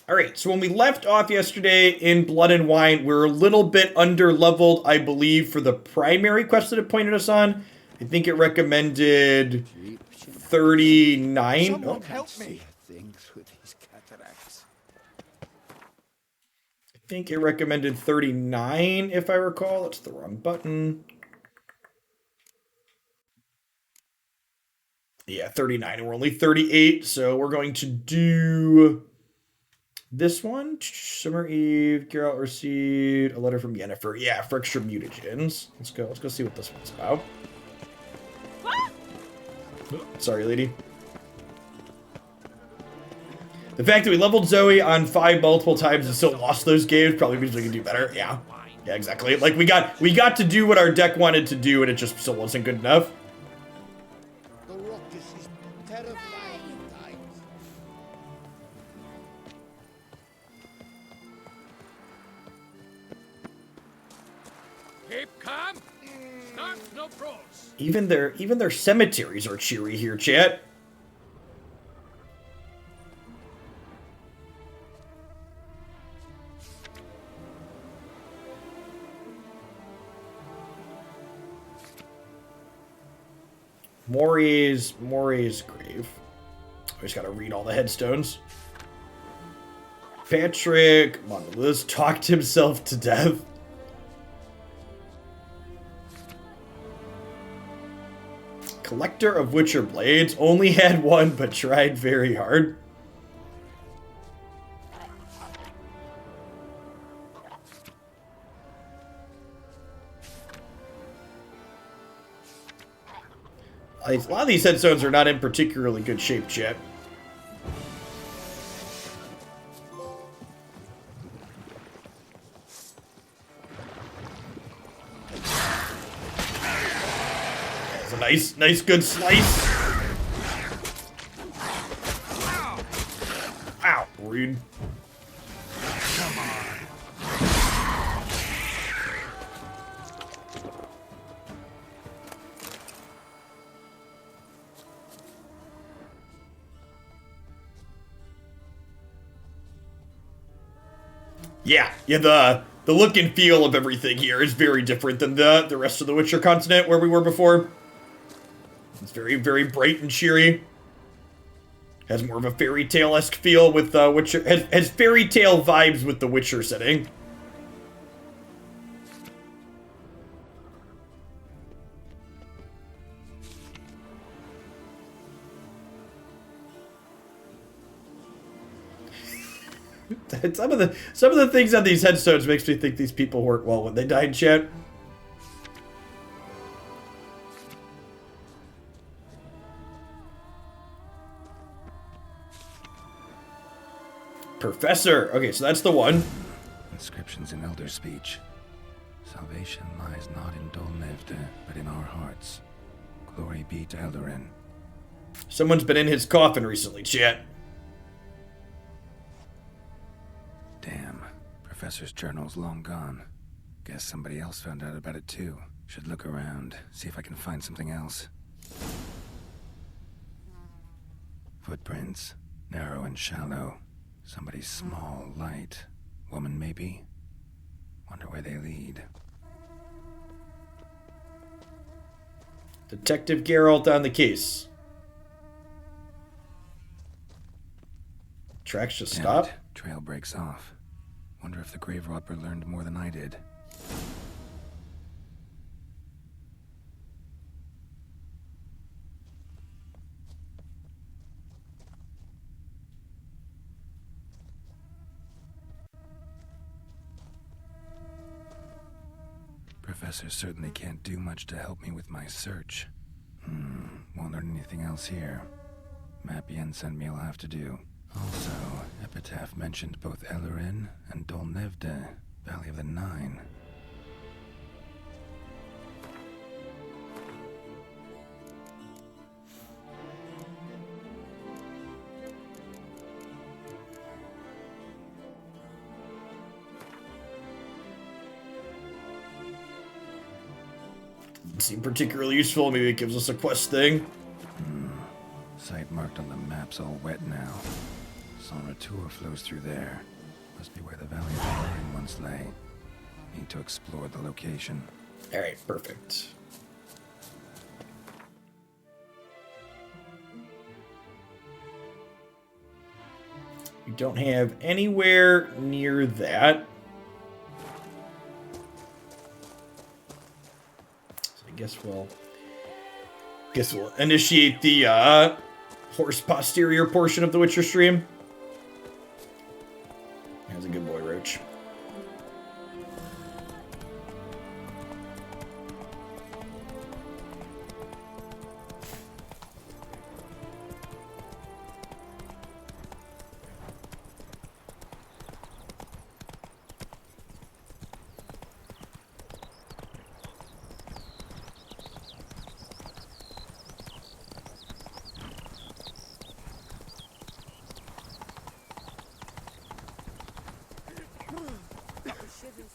Alright, so when we left off yesterday in Blood and Wine, we were a little bit under-leveled, I believe, for the primary quest that it pointed us on. I think it recommended 39. Someone help me. I think it recommended 39, if I recall. That's the wrong button. Yeah, 39, and we're only 38, so we're going to do this one. Summer Eve, Geralt received a letter from Yennefer. Yeah, for extra mutagens. Let's go see what this one's about. Sorry, lady. The fact that we leveled Zoe on 5 multiple times and still lost those games probably means we can do better. Yeah. Yeah, exactly. Like, we got to do what our deck wanted to do, and it just still wasn't good enough. Even their cemeteries are cheery here, chat. Mori's grave. I just gotta read all the headstones. Patrick Monolith talked himself to death. Collector of Witcher Blades. Only had one, but tried very hard. A lot of these headstones are not in particularly good shape yet. It's a nice good slice. Ow, rude. Come on. Yeah, the look and feel of everything here is very different than the rest of the Witcher continent where we were before. It's very, very bright and cheery. Has more of a fairy tale-esque feel with Witcher. Has fairy tale vibes with the Witcher setting. Some of the things on these headstones makes me think these people weren't well when they died, chat. Professor. Okay, so that's the one. Inscriptions in Elder speech. Salvation lies not in Dol Nevde, but in our hearts. Glory be to Eldarin. Someone's been in his coffin recently, chat. Damn. Professor's journal's long gone. Guess somebody else found out about it too. Should look around, see if I can find something else. Footprints. Narrow and shallow. Somebody's small, light. Woman, maybe? Wonder where they lead. Detective Geralt on the case. Tracks just stop. Trail breaks off. Wonder if the grave robber learned more than I did. Professor certainly can't do much to help me with my search. Won't learn anything else here. Map Yen sent me will have to do. Also, Epitaph mentioned both Eldarin and Dol Nevde, Valley of the Nine. Doesn't seem particularly useful. Maybe it gives us a quest thing. Site marked on the map's all wet now. Son Retour flows through there. Must be where the Valley of Moraine once lay. Need to explore the location. Alright, perfect. We don't have anywhere near that. So I guess we'll initiate the horse posterior portion of the Witcher stream. That's a good boy, Roach.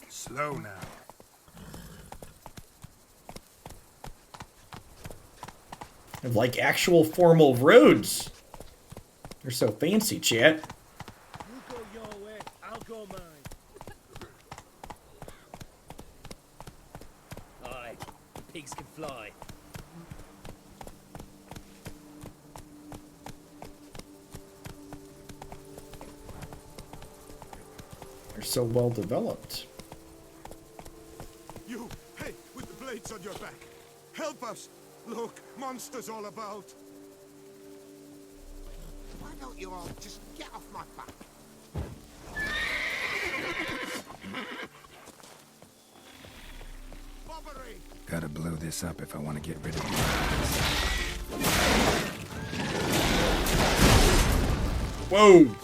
Slow now. Have like actual formal roads. They're so fancy, chat. You go your way, I'll go mine. Aye, the pigs can fly. They're so well developed. You, hey, with the blades on your back. Help us! Look, monsters all about. Why don't you all just get off my back? Bobbery! Gotta blow this up if I want to get rid of you. Whoa!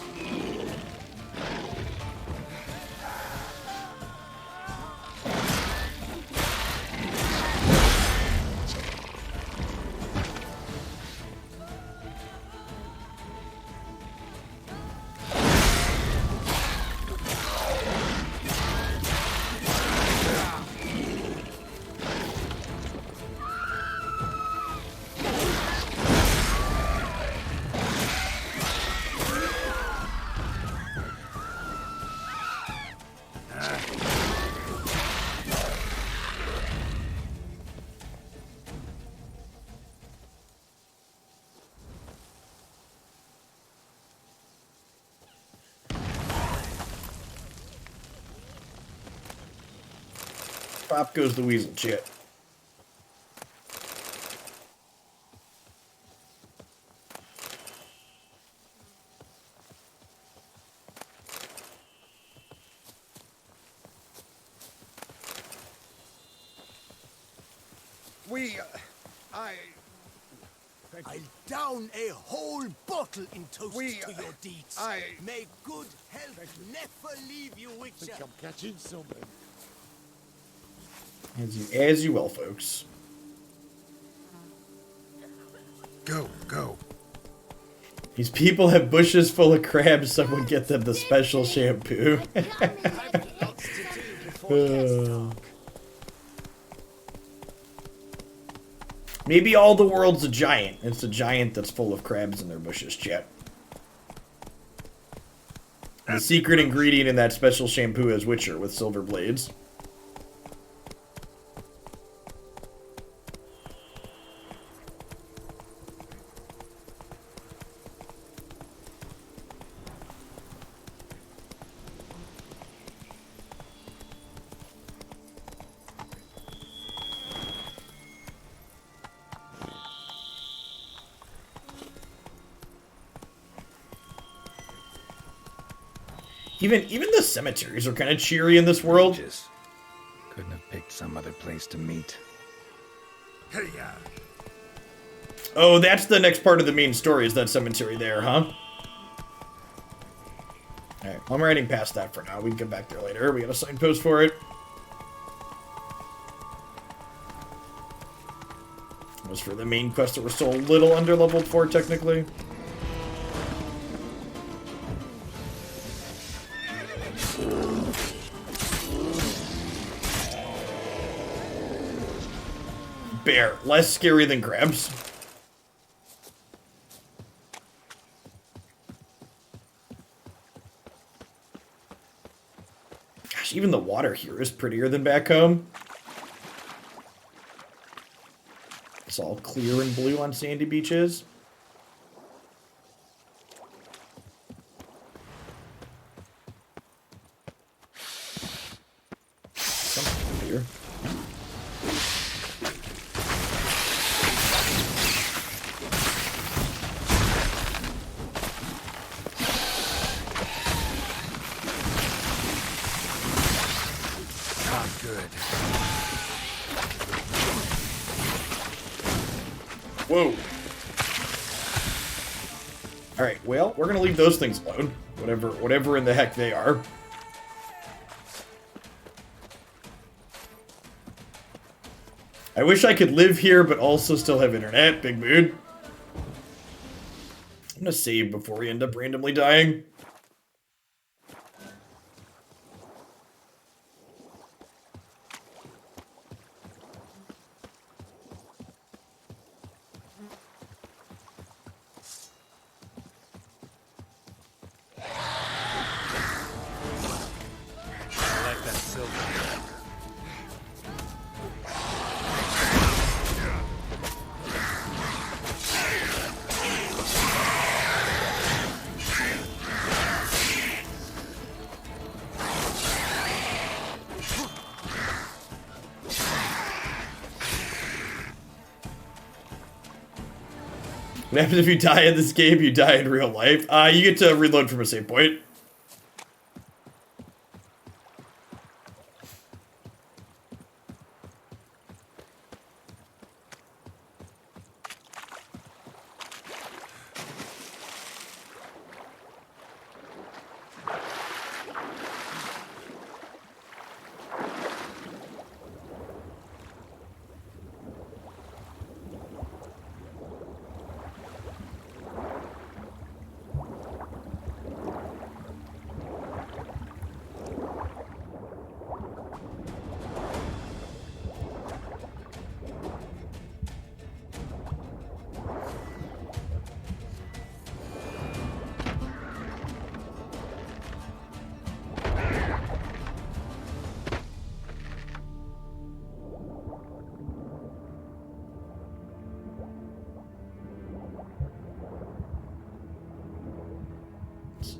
Pop goes the weasel, chat. I'll down a whole bottle in toast to your deeds. May good health never leave you, Witcher. I'm catching something. As you will, folks. Go, go. These people have bushes full of crabs. Someone get them the special shampoo. Maybe all the world's a giant. It's a giant that's full of crabs in their bushes, chat. The secret ingredient in that special shampoo is Witcher with silver blades. Even the cemeteries are kind of cheery in this world. Regis. Couldn't have picked some other place to meet. Hey, yeah. Oh, that's the next part of the main story, is that cemetery there, huh? Alright, I'm riding past that for now. We can get back there later. We got a signpost for it. Was for the main quest that we're still a little under-leveled for, technically. Bear. Less scary than crabs. Gosh, even the water here is prettier than back home. It's all clear and blue on sandy beaches. Something here. Not good. Whoa. Alright, well, we're gonna leave those things alone. Whatever in the heck they are. I wish I could live here, but also still have internet. Big mood. I'm gonna save before we end up randomly dying. I like that silver. What happens if you die in this game? You die in real life. You get to reload from a save point.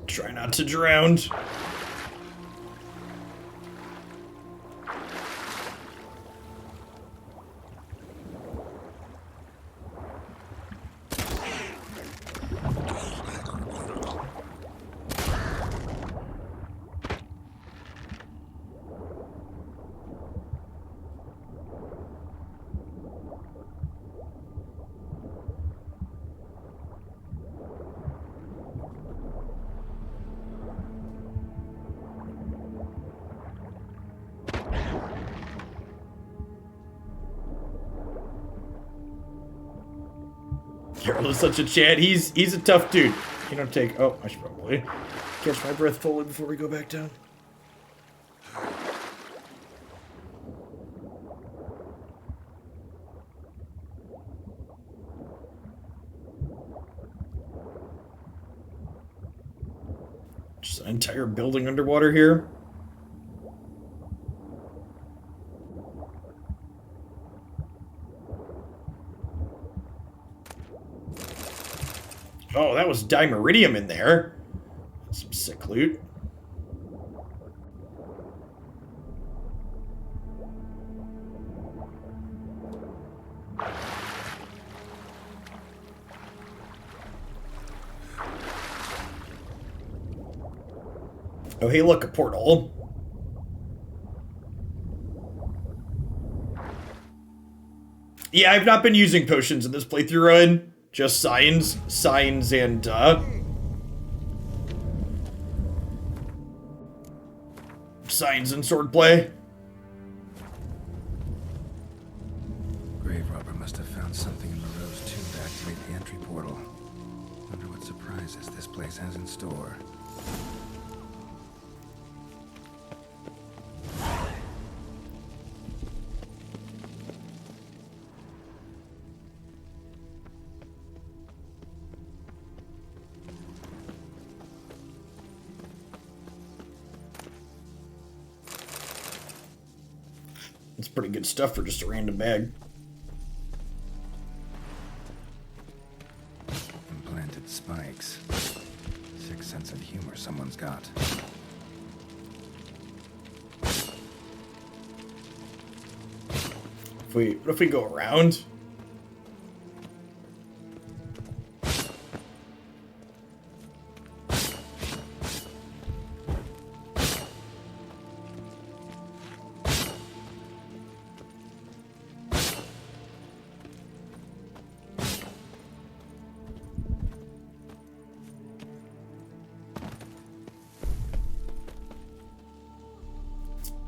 Try not to drown. Carol is such a Chad. He's a tough dude. You don't take. Oh, I should probably catch my breath fully before we go back down. Just an entire building underwater here. Oh, that was dimeridium in there. Some sick loot. Oh, hey, look, a portal. Yeah, I've not been using potions in this playthrough run. Just signs, and, signs and swordplay. Grave robber must have found something in Moreau's tomb to activate the entry portal. Wonder what surprises this place has in store. It's pretty good stuff for just a random bag. Implanted spikes. Sick sense of humor someone's got. What if we go around?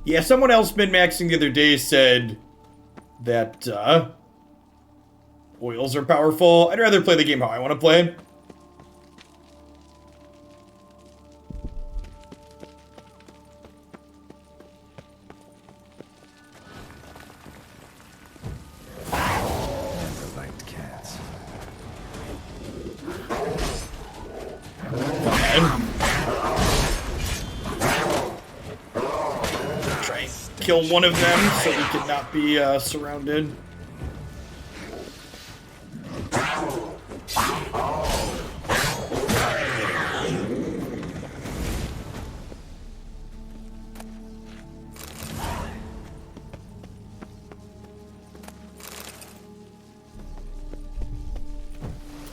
Yeah, someone else min-maxing the other day said that oils are powerful. I'd rather play the game how I want to play. Never liked cats. Try and kill one of them so we can not be surrounded.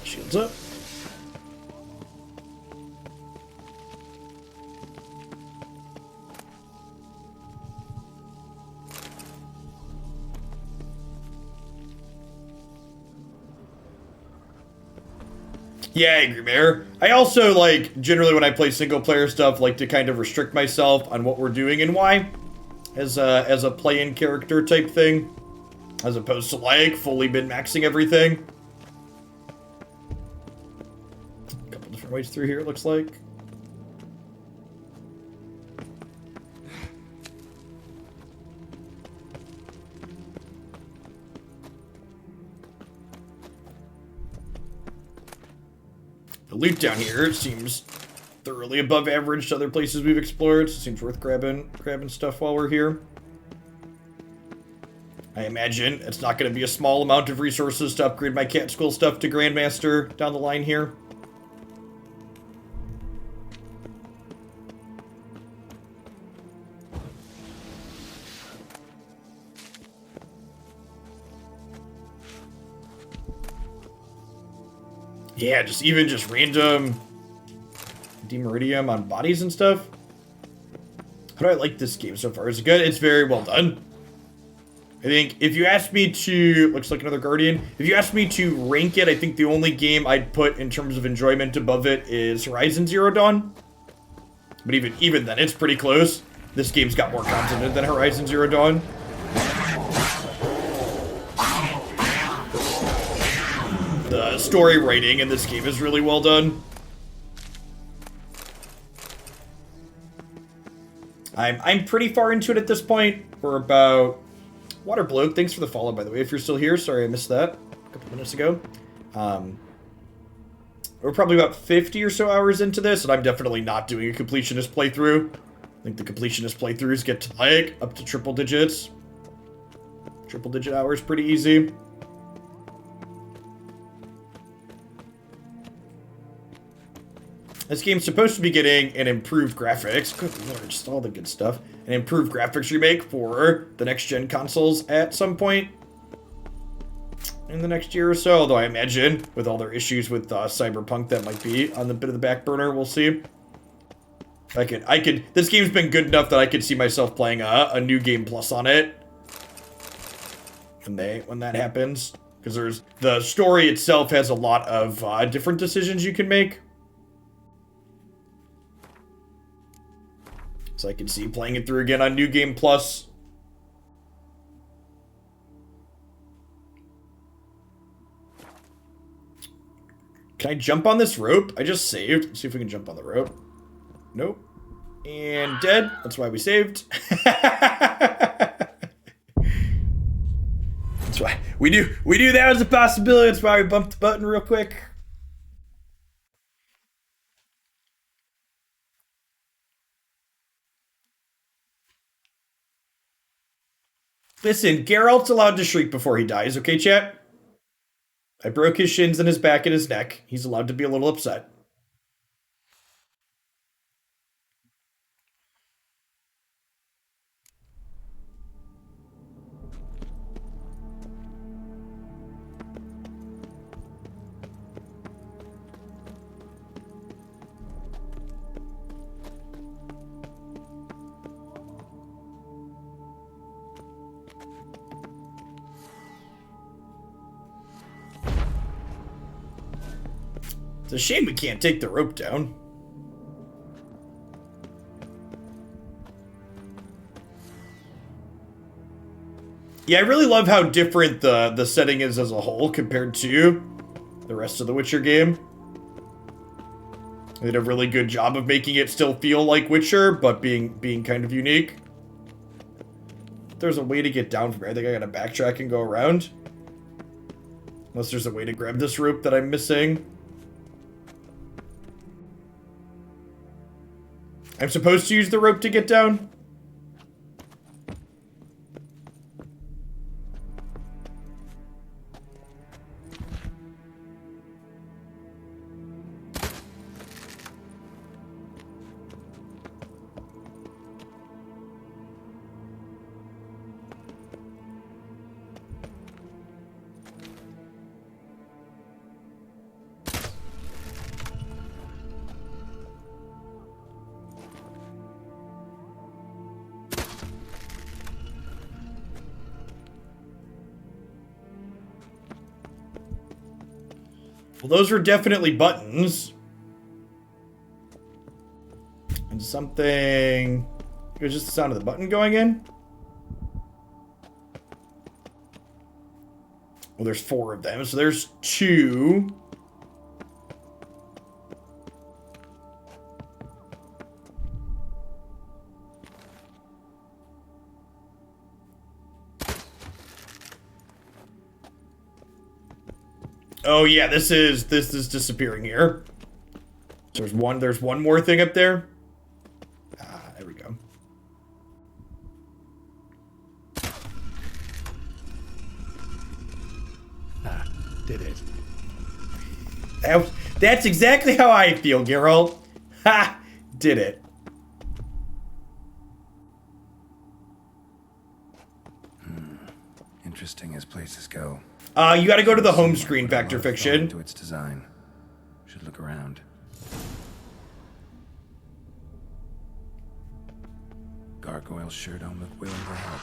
Shields up. Yeah, I agree, Mayor. I also, like, generally when I play single-player stuff, like to kind of restrict myself on what we're doing and why, as a play-in character type thing, as opposed to, like, fully min-maxing everything. A couple different ways through here, it looks like. The loot down here seems thoroughly above average to other places we've explored, so it seems worth grabbing stuff while we're here. I imagine it's not going to be a small amount of resources to upgrade my cat school stuff to Grandmaster down the line here. Yeah, just random demeridium on bodies and stuff. How do I like this game so far? Is it good? It's very well done. I think if you asked me to, looks like another Guardian. If you asked me to rank it, I think the only game I'd put in terms of enjoyment above it is Horizon Zero Dawn. But even then, it's pretty close. This game's got more content than Horizon Zero Dawn. The story writing in this game is really well done. I'm pretty far into it at this point. We're about... Water Bloke, thanks for the follow, by the way, if you're still here. Sorry I missed that a couple minutes ago. We're probably about 50 or so hours into this, and I'm definitely not doing a completionist playthrough. I think the completionist playthroughs get to, like, up to triple digits. Triple-digit hours, pretty easy. This game's supposed to be getting an improved graphics. Good lord, just all the good stuff. An improved graphics remake for the next-gen consoles at some point in the next year or so. Although I imagine, with all their issues with Cyberpunk, that might be on the bit of the back burner. We'll see. I could. This game's been good enough that I could see myself playing a new game plus on it when that happens. Because the story itself has a lot of different decisions you can make. So I can see playing it through again on New Game Plus. Can I jump on this rope? I just saved. Let's see if we can jump on the rope. Nope. And dead. That's why we saved. That's why we knew that was a possibility. That's why we bumped the button real quick. Listen, Geralt's allowed to shriek before he dies, okay, chat? I broke his shins and his back and his neck. He's allowed to be a little upset. It's a shame we can't take the rope down. Yeah, I really love how different the setting is as a whole compared to the rest of the Witcher game. They did a really good job of making it still feel like Witcher, but being kind of unique. There's a way to get down from here. I think I gotta backtrack and go around. Unless there's a way to grab this rope that I'm missing. I'm supposed to use the rope to get down? Well, those were definitely buttons. And something... It was just the sound of the button going in? Well, there's 4 of them, so there's 2. Oh yeah, this is disappearing here. There's one more thing up there. Ah, there we go. Ah, did it. That's exactly how I feel, Geralt. Ha! Did it. Interesting as places go. You gotta go to the home screen, Vector Fiction. To its design. Should look around. Gargoyle sure don't look willing to help.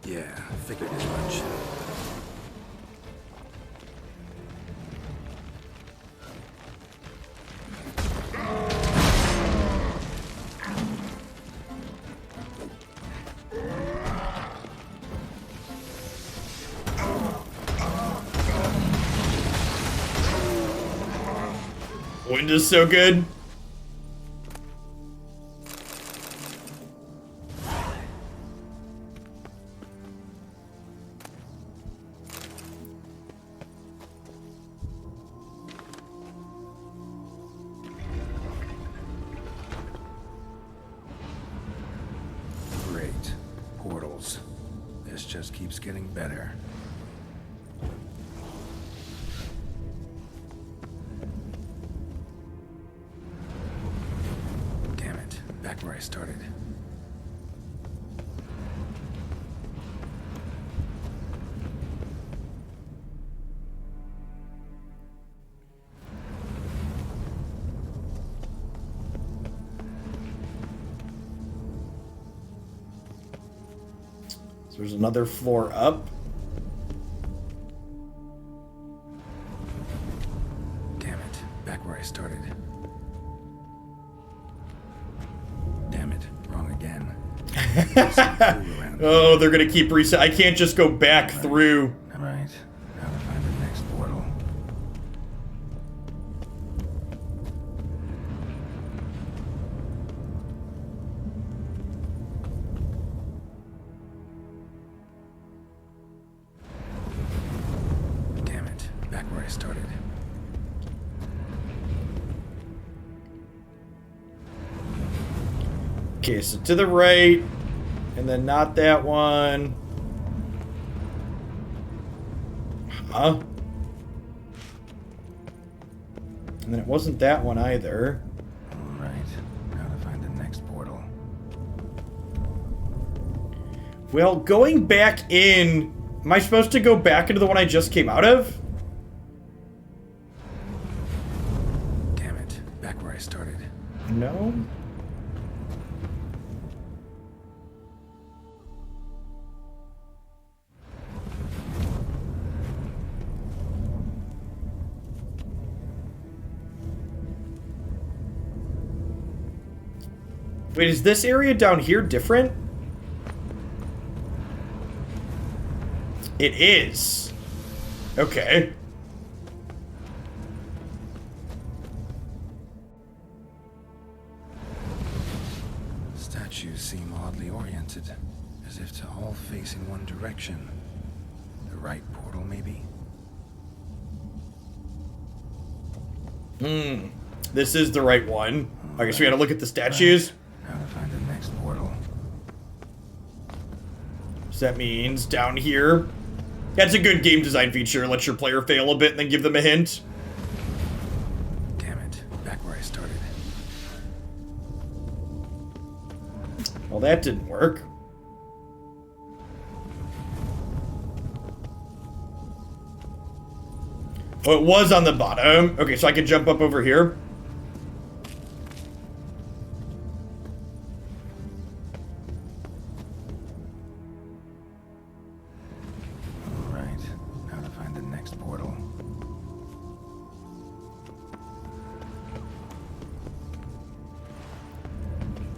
Yeah, figured as much. Wind is so good. Great. Portals. This just keeps getting better. Back where I started. So there's another floor up. Damn it. Back where I started. Oh, they're gonna keep reset. I can't just go back through. All right. Now to find the next portal. Damn it. Back where I started. Okay, so to the right, and then not that one. Huh? And then it wasn't that one either. Alright, now to find the next portal. Well, going back in... Am I supposed to go back into the one I just came out of? Damn it, back where I started. No. Wait, is this area down here different? It is. Okay. Statues seem oddly oriented, as if to all face in one direction. The right portal, maybe? This is the right one. I guess we gotta look at the statues. Now to find the next portal. So that means down here. That's a good game design feature. Let your player fail a bit and then give them a hint. Damn it, back where I started. Well, that didn't work. Oh, it was on the bottom. Okay, so I can jump up over here. Alright, now to find the next portal.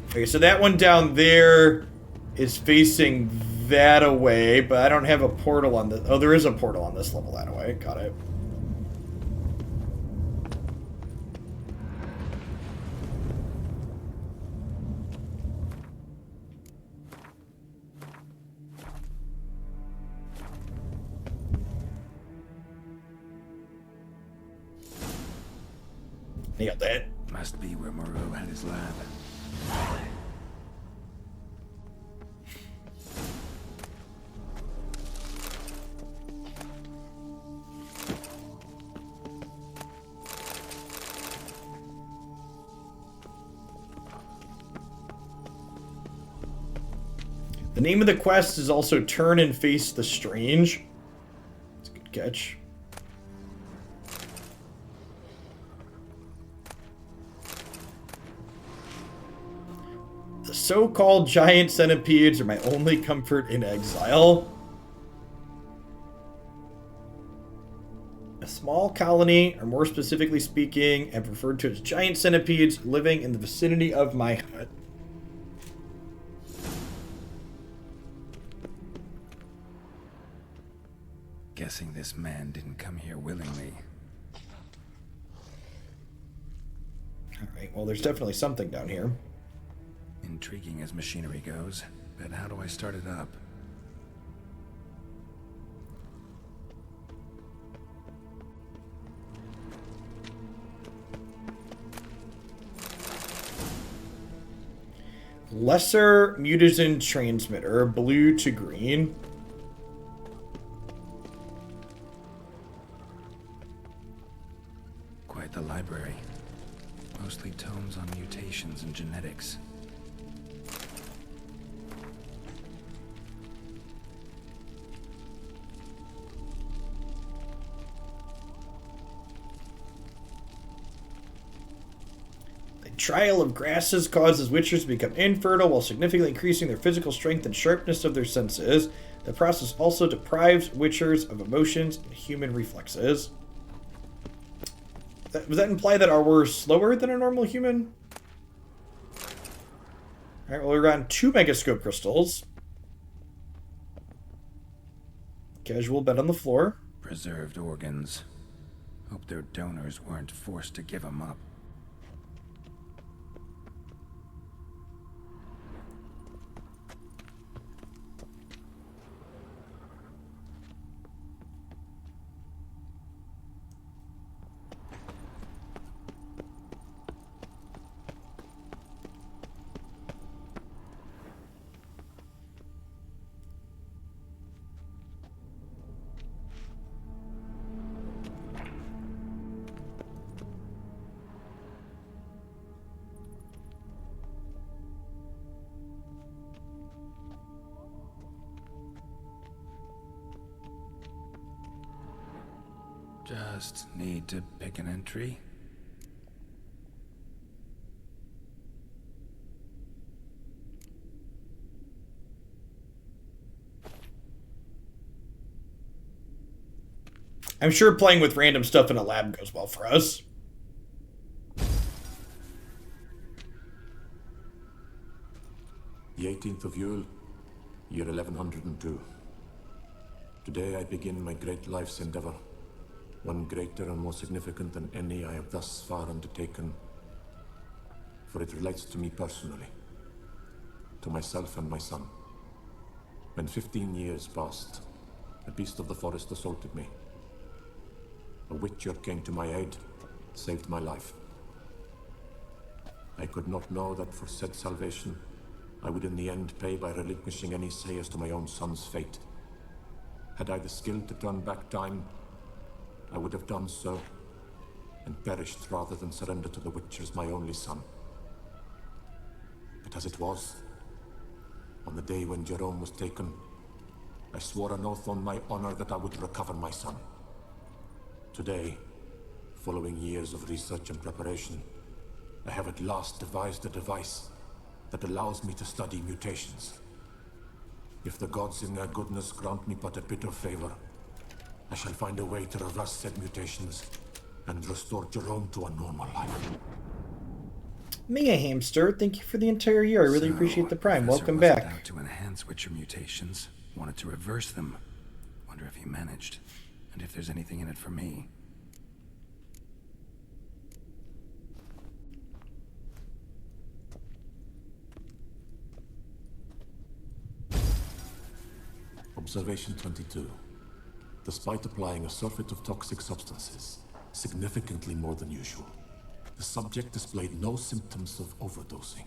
Okay, so that one down there is facing that away, but I don't have a portal on the... Oh, there is a portal on this level that way. Got it. Nailed that. Must be where Moreau had his lab. The name of the quest is also Turn and Face the Strange. That's a good catch. The so-called giant centipedes are my only comfort in exile. A small colony, or more specifically speaking, and referred to as giant centipedes living in the vicinity of my hut. Guessing this man didn't come here willingly. Alright, well there's definitely something down here. Intriguing as machinery goes, but how do I start it up? Lesser mutagen transmitter, blue to green. Quite the library. Mostly tomes on mutations and genetics. Trial of grasses causes witchers to become infertile while significantly increasing their physical strength and sharpness of their senses. The process also deprives witchers of emotions and human reflexes. Does that imply that we're slower than a normal human? Alright, well, we're on 2 megascope crystals. Casual bed on the floor. Preserved organs. Hope their donors weren't forced to give them up. Just need to pick an entry. I'm sure playing with random stuff in a lab goes well for us. The 18th of Yule, year 1102. Today I begin my great life's endeavor, one greater and more significant than any I have thus far undertaken, for it relates to me personally, to myself and my son. When 15 years passed, a beast of the forest assaulted me. A witcher came to my aid, saved my life. I could not know that for said salvation, I would in the end pay by relinquishing any say as to my own son's fate. Had I the skill to turn back time, I would have done so, and perished rather than surrender to the Witchers my only son. But as it was, on the day when Jerome was taken, I swore an oath on my honor that I would recover my son. Today, following years of research and preparation, I have at last devised a device that allows me to study mutations. If the gods in their goodness grant me but a bit of favor, I shall find a way to reverse said mutations and restore Jerome to a normal life. Mia Hamster, thank you for the entire year. I really appreciate the Prime. Welcome back. Out to enhance Witcher mutations, wanted to reverse them. Wonder if he managed, and if there's anything in it for me. Observation 22. Despite applying a surfeit of toxic substances, significantly more than usual, the subject displayed no symptoms of overdosing.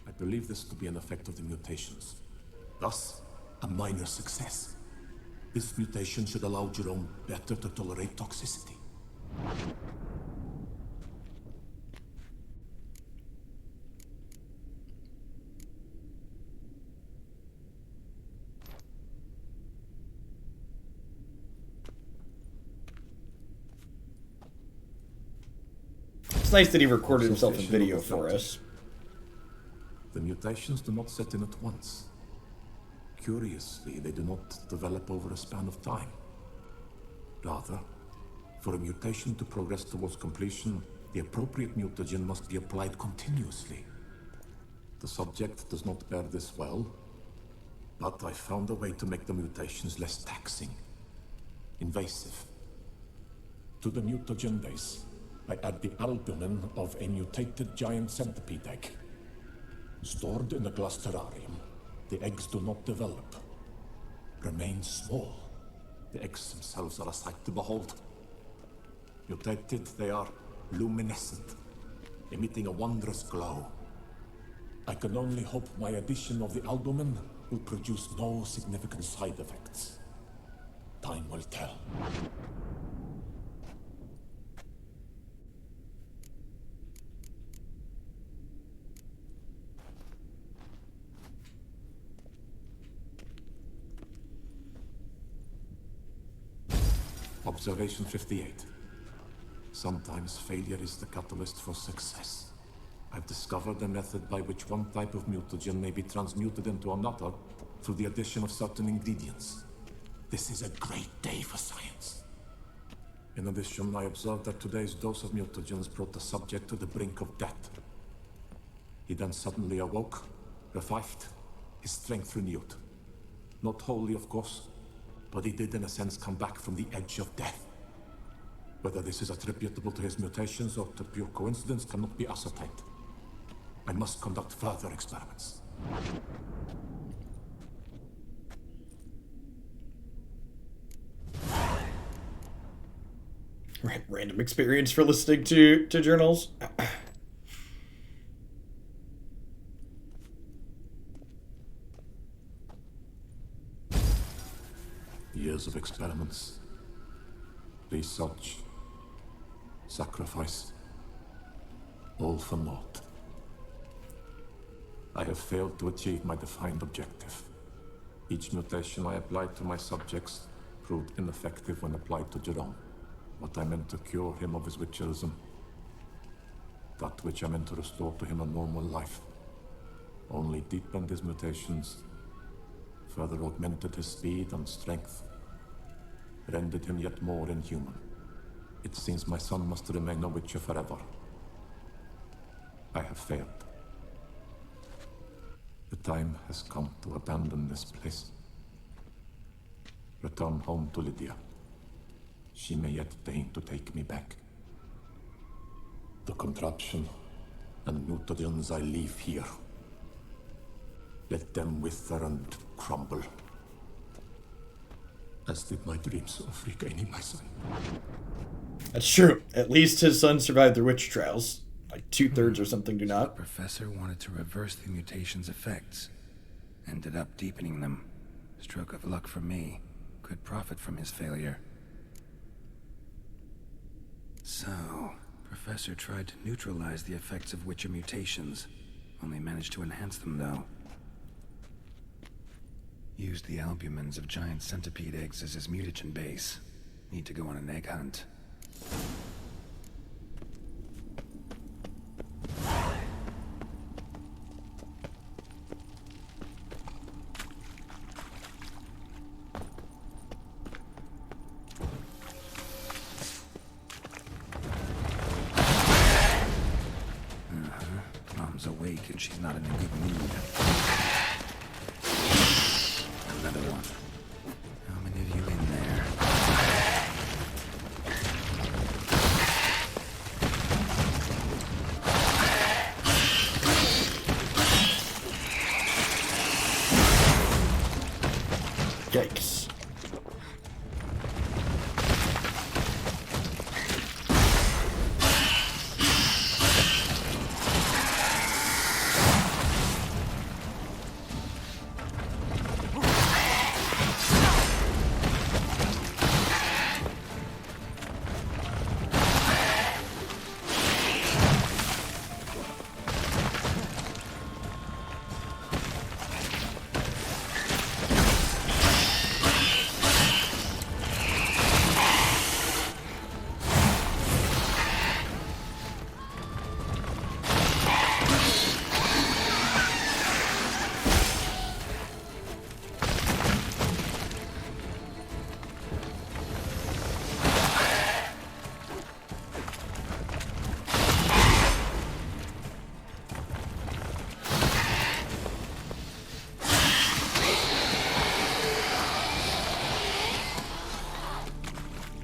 I believe this to be an effect of the mutations. Thus, a minor success. This mutation should allow Jerome better to tolerate toxicity. It's nice that he recorded himself in video for us. The mutations do not set in at once. Curiously, they do not develop over a span of time. Rather, for a mutation to progress towards completion, the appropriate mutagen must be applied continuously. The subject does not bear this well, but I found a way to make the mutations less taxing, invasive. To the mutagen base, I add the albumin of a mutated giant centipede egg. Stored in a glass terrarium, the eggs do not develop, remain small. The eggs themselves are a sight to behold. Mutated, they are luminescent, emitting a wondrous glow. I can only hope my addition of the albumin will produce no significant side effects. Time will tell. Observation 58. Sometimes failure is the catalyst for success. I've discovered a method by which one type of mutagen may be transmuted into another through the addition of certain ingredients. This is a great day for science. In addition, I observed that today's dose of mutagens brought the subject to the brink of death. He then suddenly awoke, revived, his strength renewed. Not wholly, of course, but he did in a sense come back from the edge of death. Whether this is attributable to his mutations or to pure coincidence cannot be ascertained. I must conduct further experiments. Random experience for listening to journals. Years of experiments, research, sacrifice, all for naught. I have failed to achieve my defined objective. Each mutation I applied to my subjects proved ineffective when applied to Jerome. what I meant to cure him of his witcherism. That which I meant to restore to him a normal life. Only deepened his mutations, further augmented his speed and strength, rendered him yet more inhuman. It seems my son must remain a witcher forever. I have failed. The time has come to abandon this place. Return home to Lydia. She may yet deign to take me back. The contraption and mutagens I leave here. Let them wither and crumble. As did my dreams of regaining my son. That's true. At least his son survived the witch trials. Like 2/3 or something do not. The professor wanted to reverse the mutation's effects. Ended up deepening them. Stroke of luck for me. Could profit from his failure. So, Professor tried to neutralize the effects of witcher mutations. Only managed to enhance them, though. Used the albumins of giant centipede eggs as his mutagen base. Need to go on an egg hunt. Mom's awake and she's not in a good mood. Another one. How many of you in there? Yikes.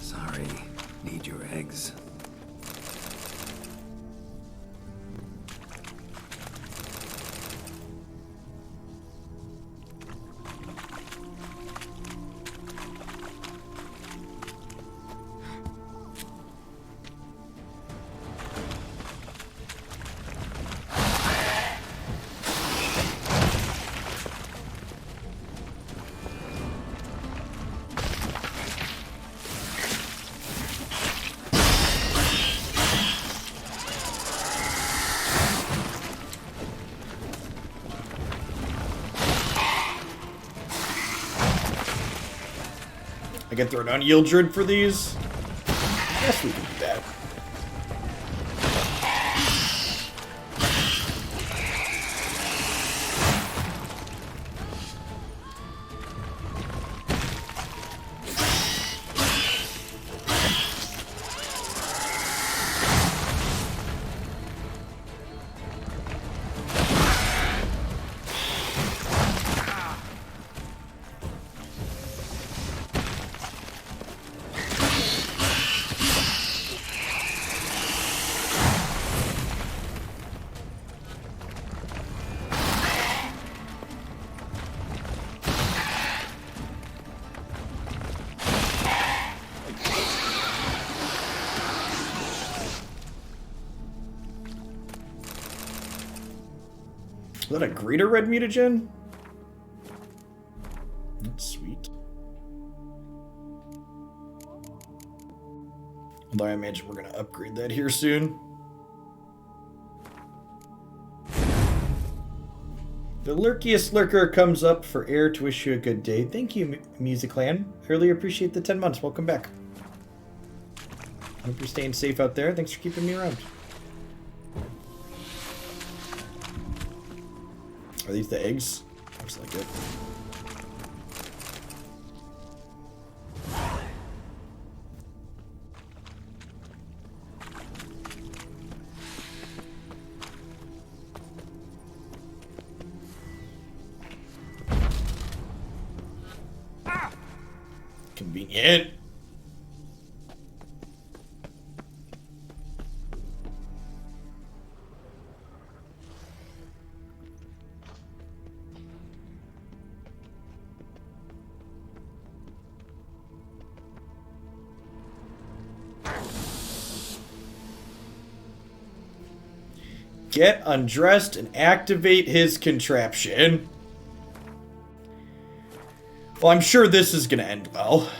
Sorry. Need your eggs. I can throw down Yield Druid for these. I guess we can do that. Is that a greater red mutagen? That's sweet. Although I imagine we're going to upgrade that here soon. The lurkiest lurker comes up for air to wish you a good day. Thank you, Musiclan. I really appreciate the 10 months. Welcome back. Hope you're staying safe out there. Thanks for keeping me around. Are these the eggs? Looks like it. Convenient. Get undressed and activate his contraption. Well, I'm sure this is going to end well.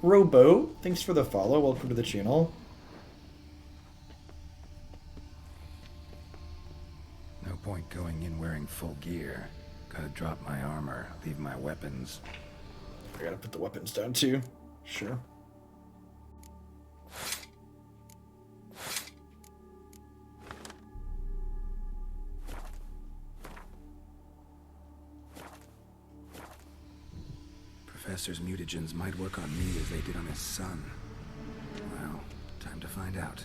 Robo, thanks for the follow. Welcome to the channel. No point going in wearing full gear. Gotta drop my armor, leave my weapons. I gotta put the weapons down too. Sure. Professor's mutagens might work on me as they did on his son. Well, time to find out.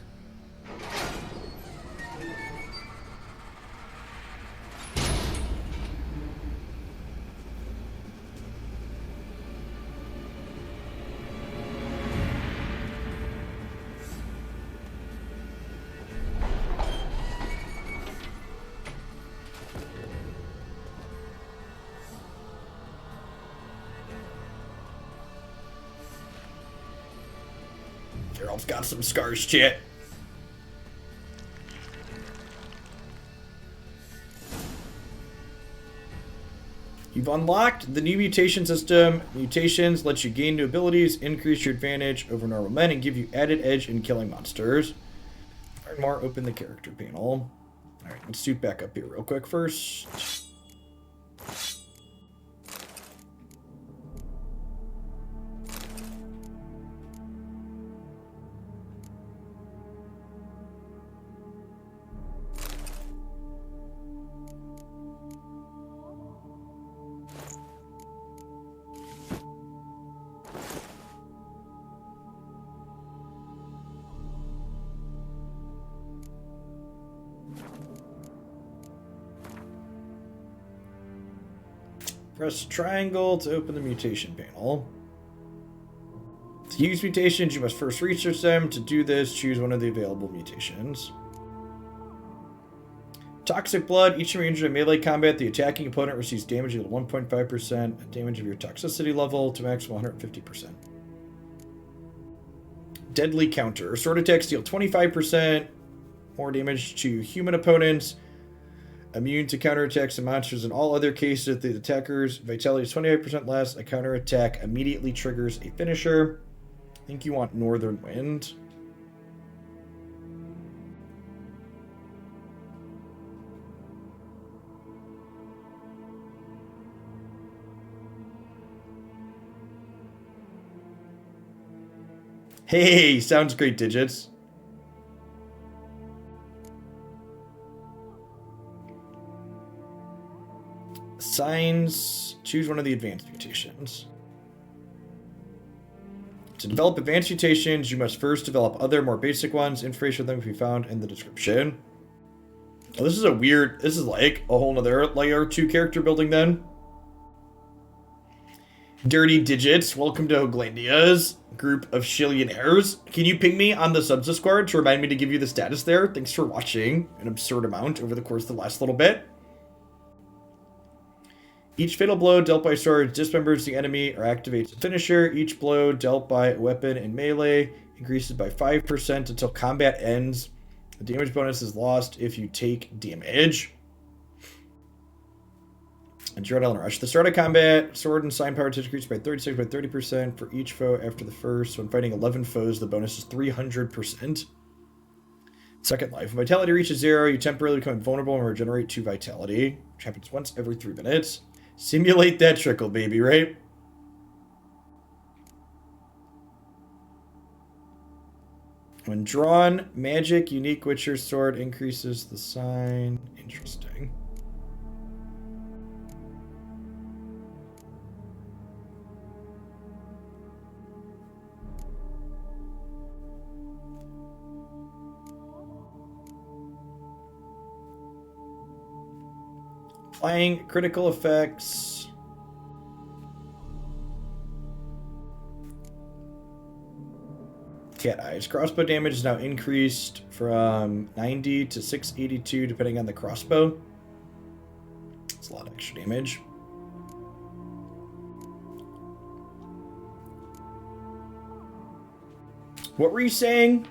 Gerald's got some scars, chat. You've unlocked the new mutation system. Mutations let you gain new abilities, increase your advantage over normal men, and give you added edge in killing monsters. Learn more, open the character panel. Alright, let's suit back up here real quick first. Press triangle to open the mutation panel. To use mutations, you must first research them. To do this, choose one of the available mutations. Toxic Blood. Each time you enter melee combat, the attacking opponent receives damage equal to 1.5% damage of your toxicity level to maximum 150%. Deadly Counter. Sword attacks deal 25% more damage to human opponents. Immune to counterattacks and monsters. In all other cases, if the attacker's vitality is 28% less, a counterattack immediately triggers a finisher. I think you want Northern Wind. Hey, sounds great, Digits. Signs. Choose one of the advanced mutations. To develop advanced mutations, you must first develop other, more basic ones. Information on them can be found in the description. Oh, this is a weird... This is like a whole nother layer 2 character building then. Dirty Digits, welcome to Hoglandia's group of shillionaires. Can you ping me on the subs Discord to remind me to give you the status there? Thanks for watching an absurd amount over the course of the last little bit. Each fatal blow dealt by sword dismembers the enemy or activates a finisher. Each blow dealt by a weapon in melee increases by 5% until combat ends. The damage bonus is lost if you take damage. And Dread and Rush. The start of combat, sword and sign power to decrease by 36 by 30% for each foe after the first. When fighting 11 foes, the bonus is 300%. Second life. When vitality reaches 0, you temporarily become invulnerable and regenerate 2 vitality, which happens once every 3 minutes. Simulate that trickle, baby, right? When drawn, magic, unique Witcher sword increases the sign. Interesting. Applying critical effects. Cat eyes. Crossbow damage is now increased from 90 to 682 depending on the crossbow. It's a lot of extra damage. What were you saying?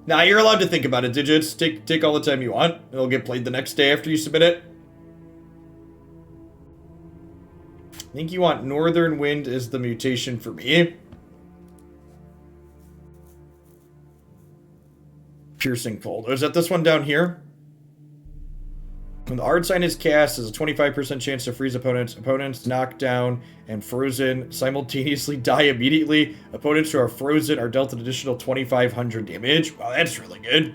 Nah, you're allowed to think about it, Digits. Take all the time you want. It'll get played the next day after you submit it. I think you want Northern Wind as the mutation for me. Piercing Cold. Oh, is that this one down here? When the Ard Sign is cast, there's a 25% chance to freeze opponents. Opponents knocked down and frozen simultaneously die immediately. Opponents who are frozen are dealt an additional 2,500 damage. Wow, that's really good.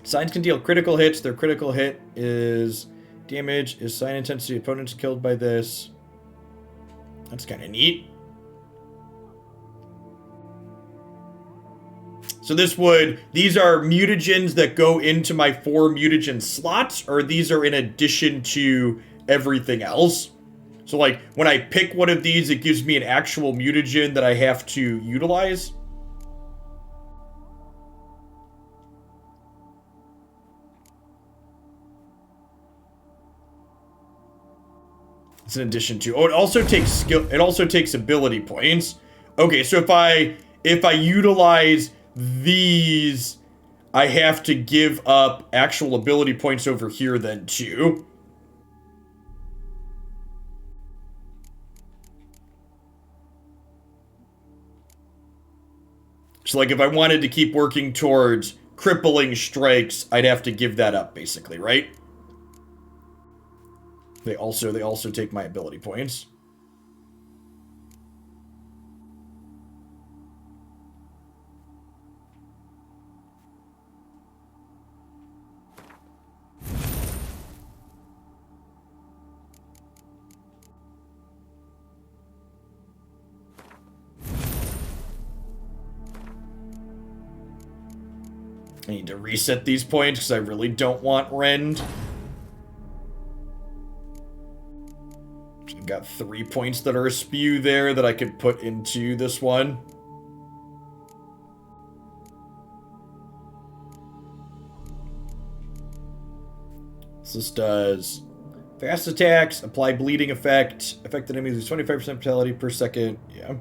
Signs can deal critical hits. Their critical hit is damage is sign intensity. Opponents killed by this. That's kind of neat. So these are mutagens that go into my 4 mutagen slots, or these are in addition to everything else? So like, when I pick one of these, it gives me an actual mutagen that I have to utilize? It's in addition to. Oh, it also takes skill. It also takes ability points. Okay, so if I utilize these, I have to give up actual ability points over here then too. So like if I wanted to keep working towards crippling strikes, I'd have to give that up basically, right? They also take my ability points. I need to reset these points because I really don't want Rend. I've got 3 points that are a spew there that I could put into this one. So this does fast attacks, apply bleeding effect, affected enemies lose 25% vitality per second. Yeah.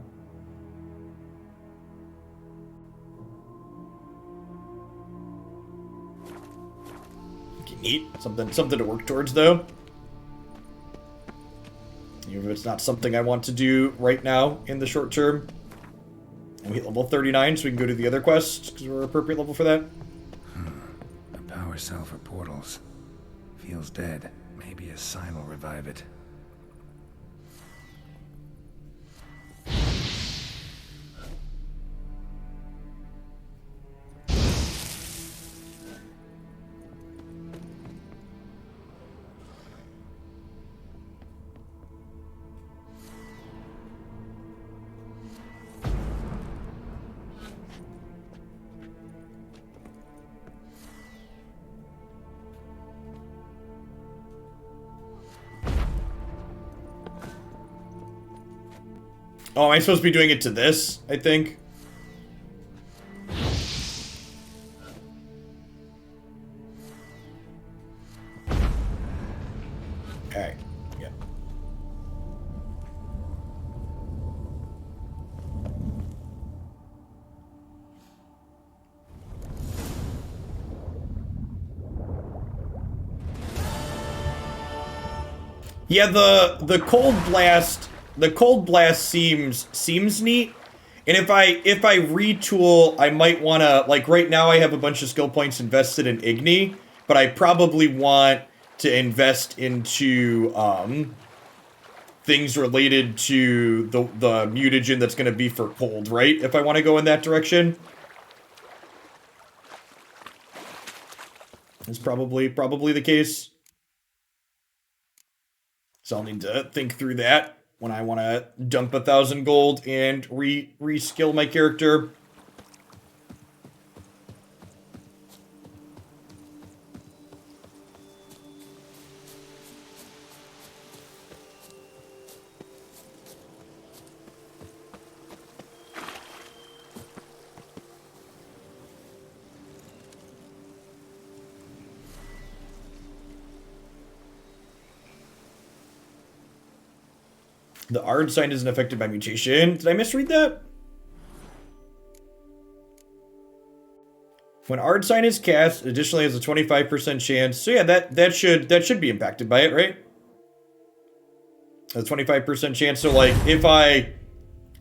Neat. Something to work towards, though. Even if it's not something I want to do right now in the short term. And we hit level 39, so we can go to the other quests, because we're appropriate level for that. A power cell for portals. Feels dead. Maybe a sign will revive it. Oh, am I supposed to be doing it to this, I think? Okay. Yeah. Yeah, the cold blast seems neat. And if I retool, I might want to, like, right now I have a bunch of skill points invested in Igni, but I probably want to invest into things related to the mutagen that's going to be for cold, right? If I want to go in that direction. That's probably the case. So I'll need to think through that when I want to dump 1,000 gold and reskill my character. The Ard sign isn't affected by mutation. Did I misread that? When Ard sign is cast, additionally has a 25% chance. So yeah, that should be impacted by it, right? A 25% chance. So like if I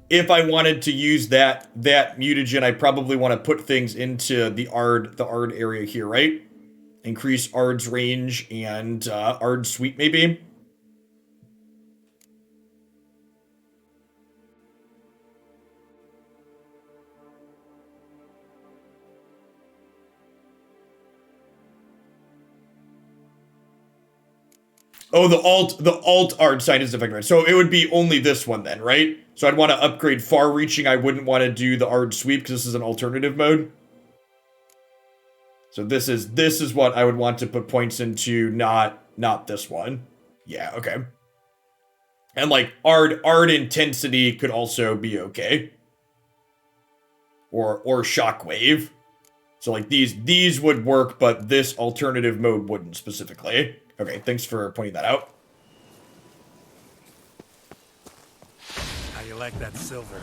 wanted to use that mutagen, I probably want to put things into the Ard area here, right? Increase Ard's range and Ard's sweep maybe. Oh, the alt Ard sign is affected. So it would be only this one then, right? So I'd want to upgrade far reaching. I wouldn't want to do the Ard sweep because this is an alternative mode. So this is what I would want to put points into, not this one. Yeah, okay. And like Ard intensity could also be okay. Or shockwave. So like these would work, but this alternative mode wouldn't specifically. Okay, thanks for pointing that out. How you like that silver?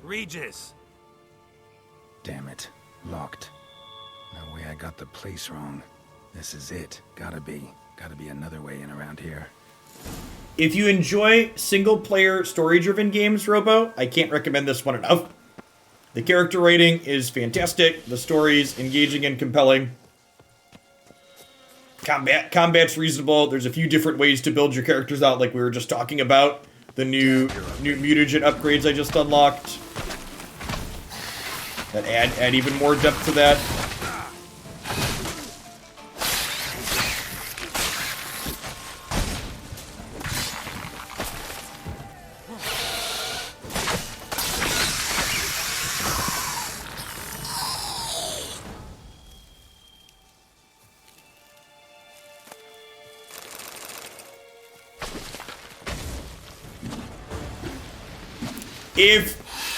Regis! Damn it. Locked. No way I got the place wrong. This is it. Gotta be another way in around here. If you enjoy single-player, story-driven games, Robo, I can't recommend this one enough. The character writing is fantastic. The story's engaging and compelling. Combat's reasonable. There's a few different ways to build your characters out, like we were just talking about. The new mutagen upgrades I just unlocked. That add even more depth to that.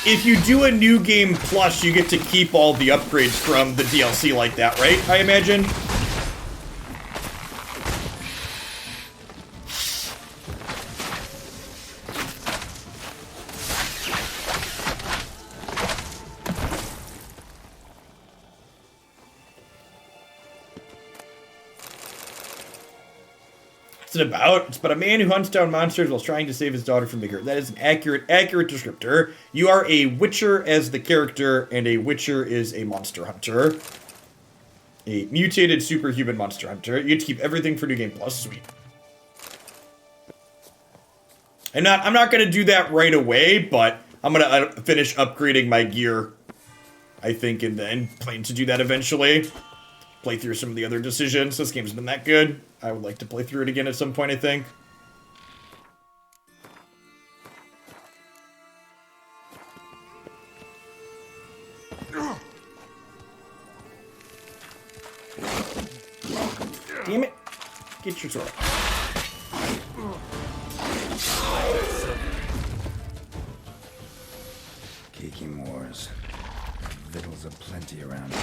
If you do a new game plus, you get to keep all the upgrades from the DLC like that, right? I imagine. It's about a man who hunts down monsters while trying to save his daughter from bigger. That is an accurate descriptor. You are a Witcher as the character, and a Witcher is a monster hunter. A mutated superhuman monster hunter. You get to keep everything for New Game Plus. Sweet. I'm not gonna do that right away, but I'm gonna finish upgrading my gear, I think, and then plan to do that eventually. Play through some of the other decisions. This game's been that good. I would like to play through it again at some point, I think. Damn it. Get your sword. Kiki Moors. Victuals aplenty around here.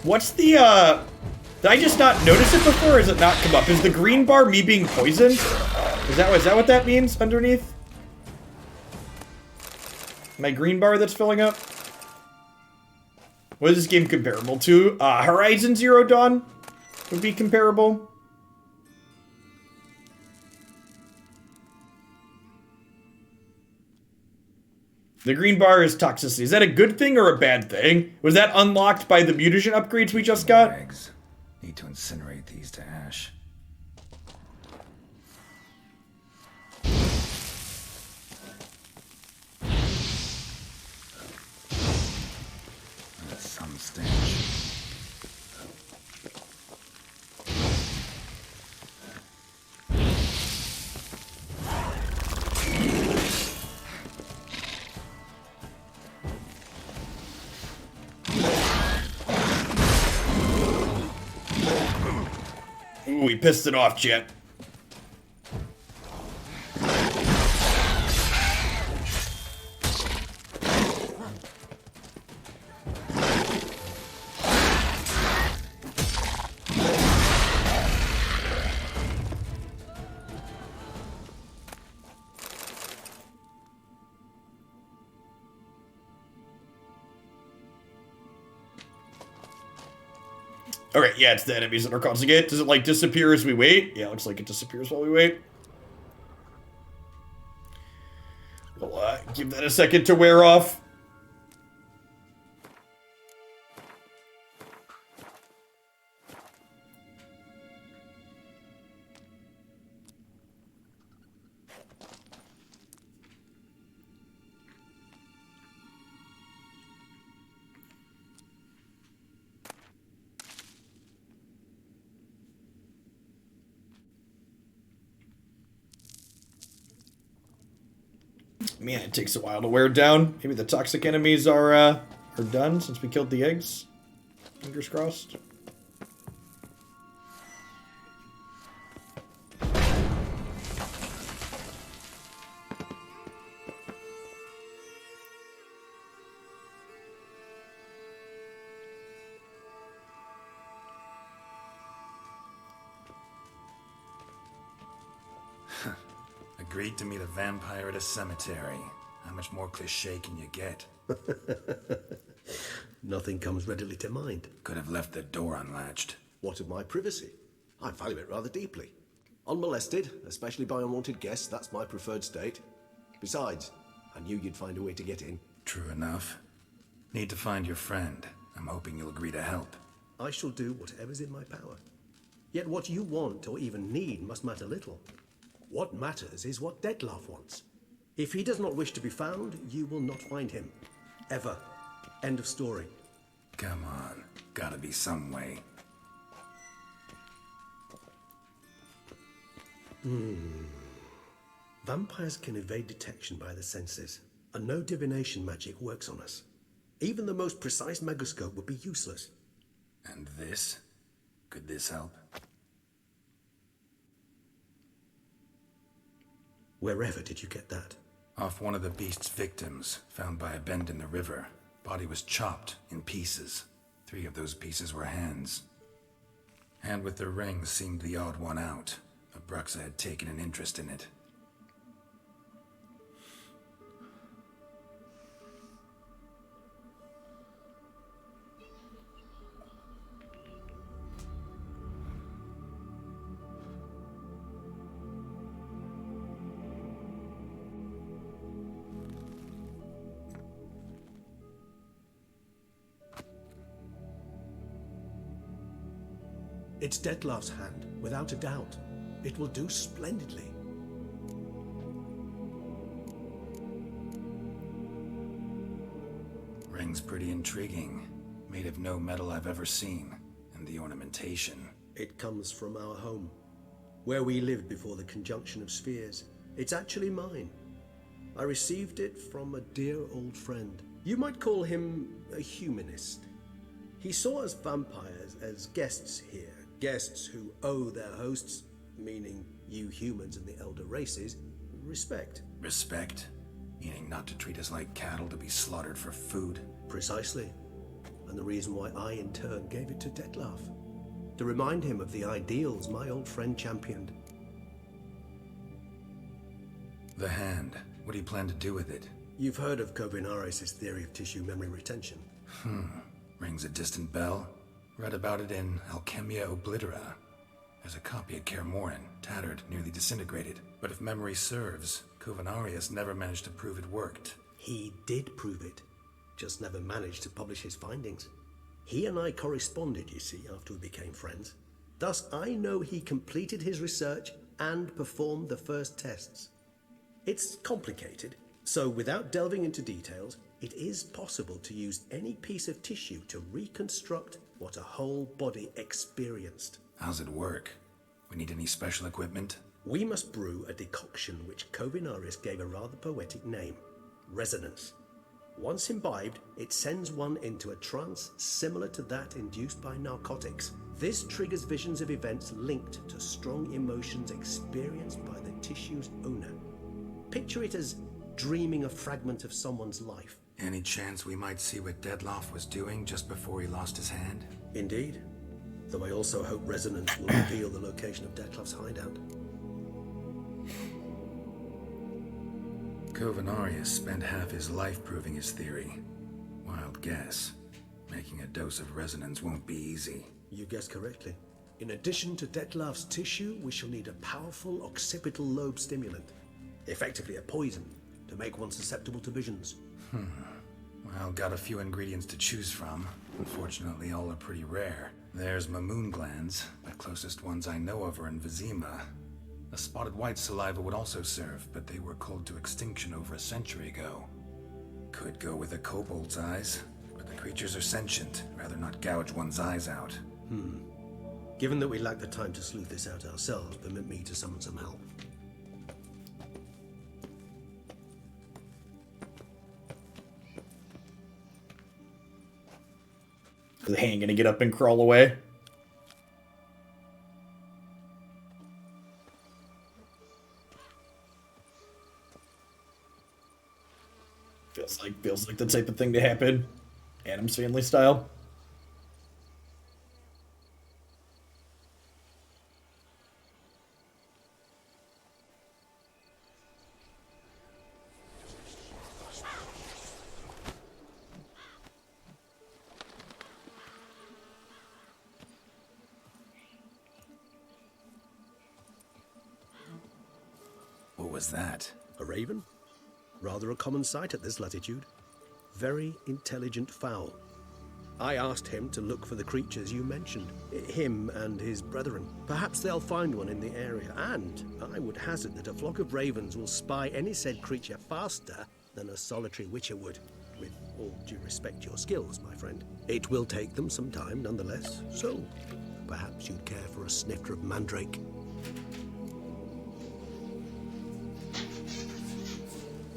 What's the, did I just not notice it before, or has it not come up? Is the green bar me being poisoned? Is that what that means underneath? My green bar that's filling up? What is this game comparable to? Horizon Zero Dawn would be comparable. The green bar is toxicity. Is that a good thing or a bad thing? Was that unlocked by the mutagen upgrades we just got? Eggs. Need to incinerate these to ash. That's some stench. Ooh, we pissed it off, Jet. Okay, yeah, it's the enemies that are causing it. Does it, like, disappear as we wait? Yeah, looks like it disappears while we wait. We'll, give that a second to wear off. Man, it takes a while to wear down. Maybe the toxic enemies are done since we killed the eggs. Fingers crossed. Agreed to meet a vampire at a cemetery. How much more cliché can you get? Nothing comes readily to mind. Could have left the door unlatched. What of my privacy? I value it rather deeply. Unmolested, especially by unwanted guests, that's my preferred state. Besides, I knew you'd find a way to get in. True enough. Need to find your friend. I'm hoping you'll agree to help. I shall do whatever's in my power. Yet what you want or even need must matter little. What matters is what Dettlaff wants. If he does not wish to be found, you will not find him. Ever. End of story. Come on. Gotta be some way. Vampires can evade detection by the senses, and no divination magic works on us. Even the most precise megascope would be useless. And this? Could this help? Wherever did you get that? Off one of the beast's victims, found by a bend in the river. Body was chopped in pieces. 3 of those pieces were hands. Hand with the ring seemed the odd one out. Abruxa had taken an interest in it. It's Dettlaff's hand, without a doubt. It will do splendidly. Ring's pretty intriguing. made of no metal I've ever seen, and the ornamentation. It comes from our home, where we lived before the conjunction of spheres. It's actually mine. I received it from a dear old friend. You might call him a humanist. He saw us vampires as guests here, guests who owe their hosts, meaning you humans and the elder races, respect. Respect? Meaning not to treat us like cattle to be slaughtered for food? Precisely. And the reason why I, in turn, gave it to Detlef. To remind him of the ideals my old friend championed. The hand. What do you plan to do with it? You've heard of Kovinaris' theory of tissue memory retention. Rings a distant bell. Read about it in Alchemia Oblitera. There's a copy at Kaer Morhen, tattered, nearly disintegrated. But if memory serves, Kovinaris never managed to prove it worked. He did prove it, just never managed to publish his findings. He and I corresponded, you see, after we became friends. Thus, I know he completed his research and performed the first tests. It's complicated, so without delving into details, it is possible to use any piece of tissue to reconstruct what a whole body experienced. How's it work? We need any special equipment? We must brew a decoction which Kovinaris gave a rather poetic name, resonance. Once imbibed, it sends one into a trance similar to that induced by narcotics. This triggers visions of events linked to strong emotions experienced by the tissue's owner. Picture it as dreaming a fragment of someone's life. Any chance we might see what Detlef was doing just before he lost his hand? Indeed. Though I also hope resonance will reveal the location of Detlef's hideout. Kovinaris spent half his life proving his theory. Wild guess. Making a dose of resonance won't be easy. You guessed correctly. In addition to Detlef's tissue, we shall need a powerful occipital lobe stimulant. Effectively a poison, to make one susceptible to visions. Well, got a few ingredients to choose from. Unfortunately, all are pretty rare. There's mamoon glands. The closest ones I know of are in Vizima. A spotted white saliva would also serve, but they were culled to extinction over a century ago. Could go with a kobold's eyes, but the creatures are sentient. Rather not gouge one's eyes out. Given that we lack the time to sleuth this out ourselves, permit me to summon some help. Is the hand gonna get up and crawl away? Feels like the type of thing to happen. Addams Family style. What was that? A raven? Rather a common sight at this latitude. Very intelligent fowl. I asked him to look for the creatures you mentioned, him and his brethren. Perhaps they'll find one in the area, and I would hazard that a flock of ravens will spy any said creature faster than a solitary witcher would. With all due respect to your skills, my friend. It will take them some time nonetheless, so perhaps you'd care for a snifter of mandrake.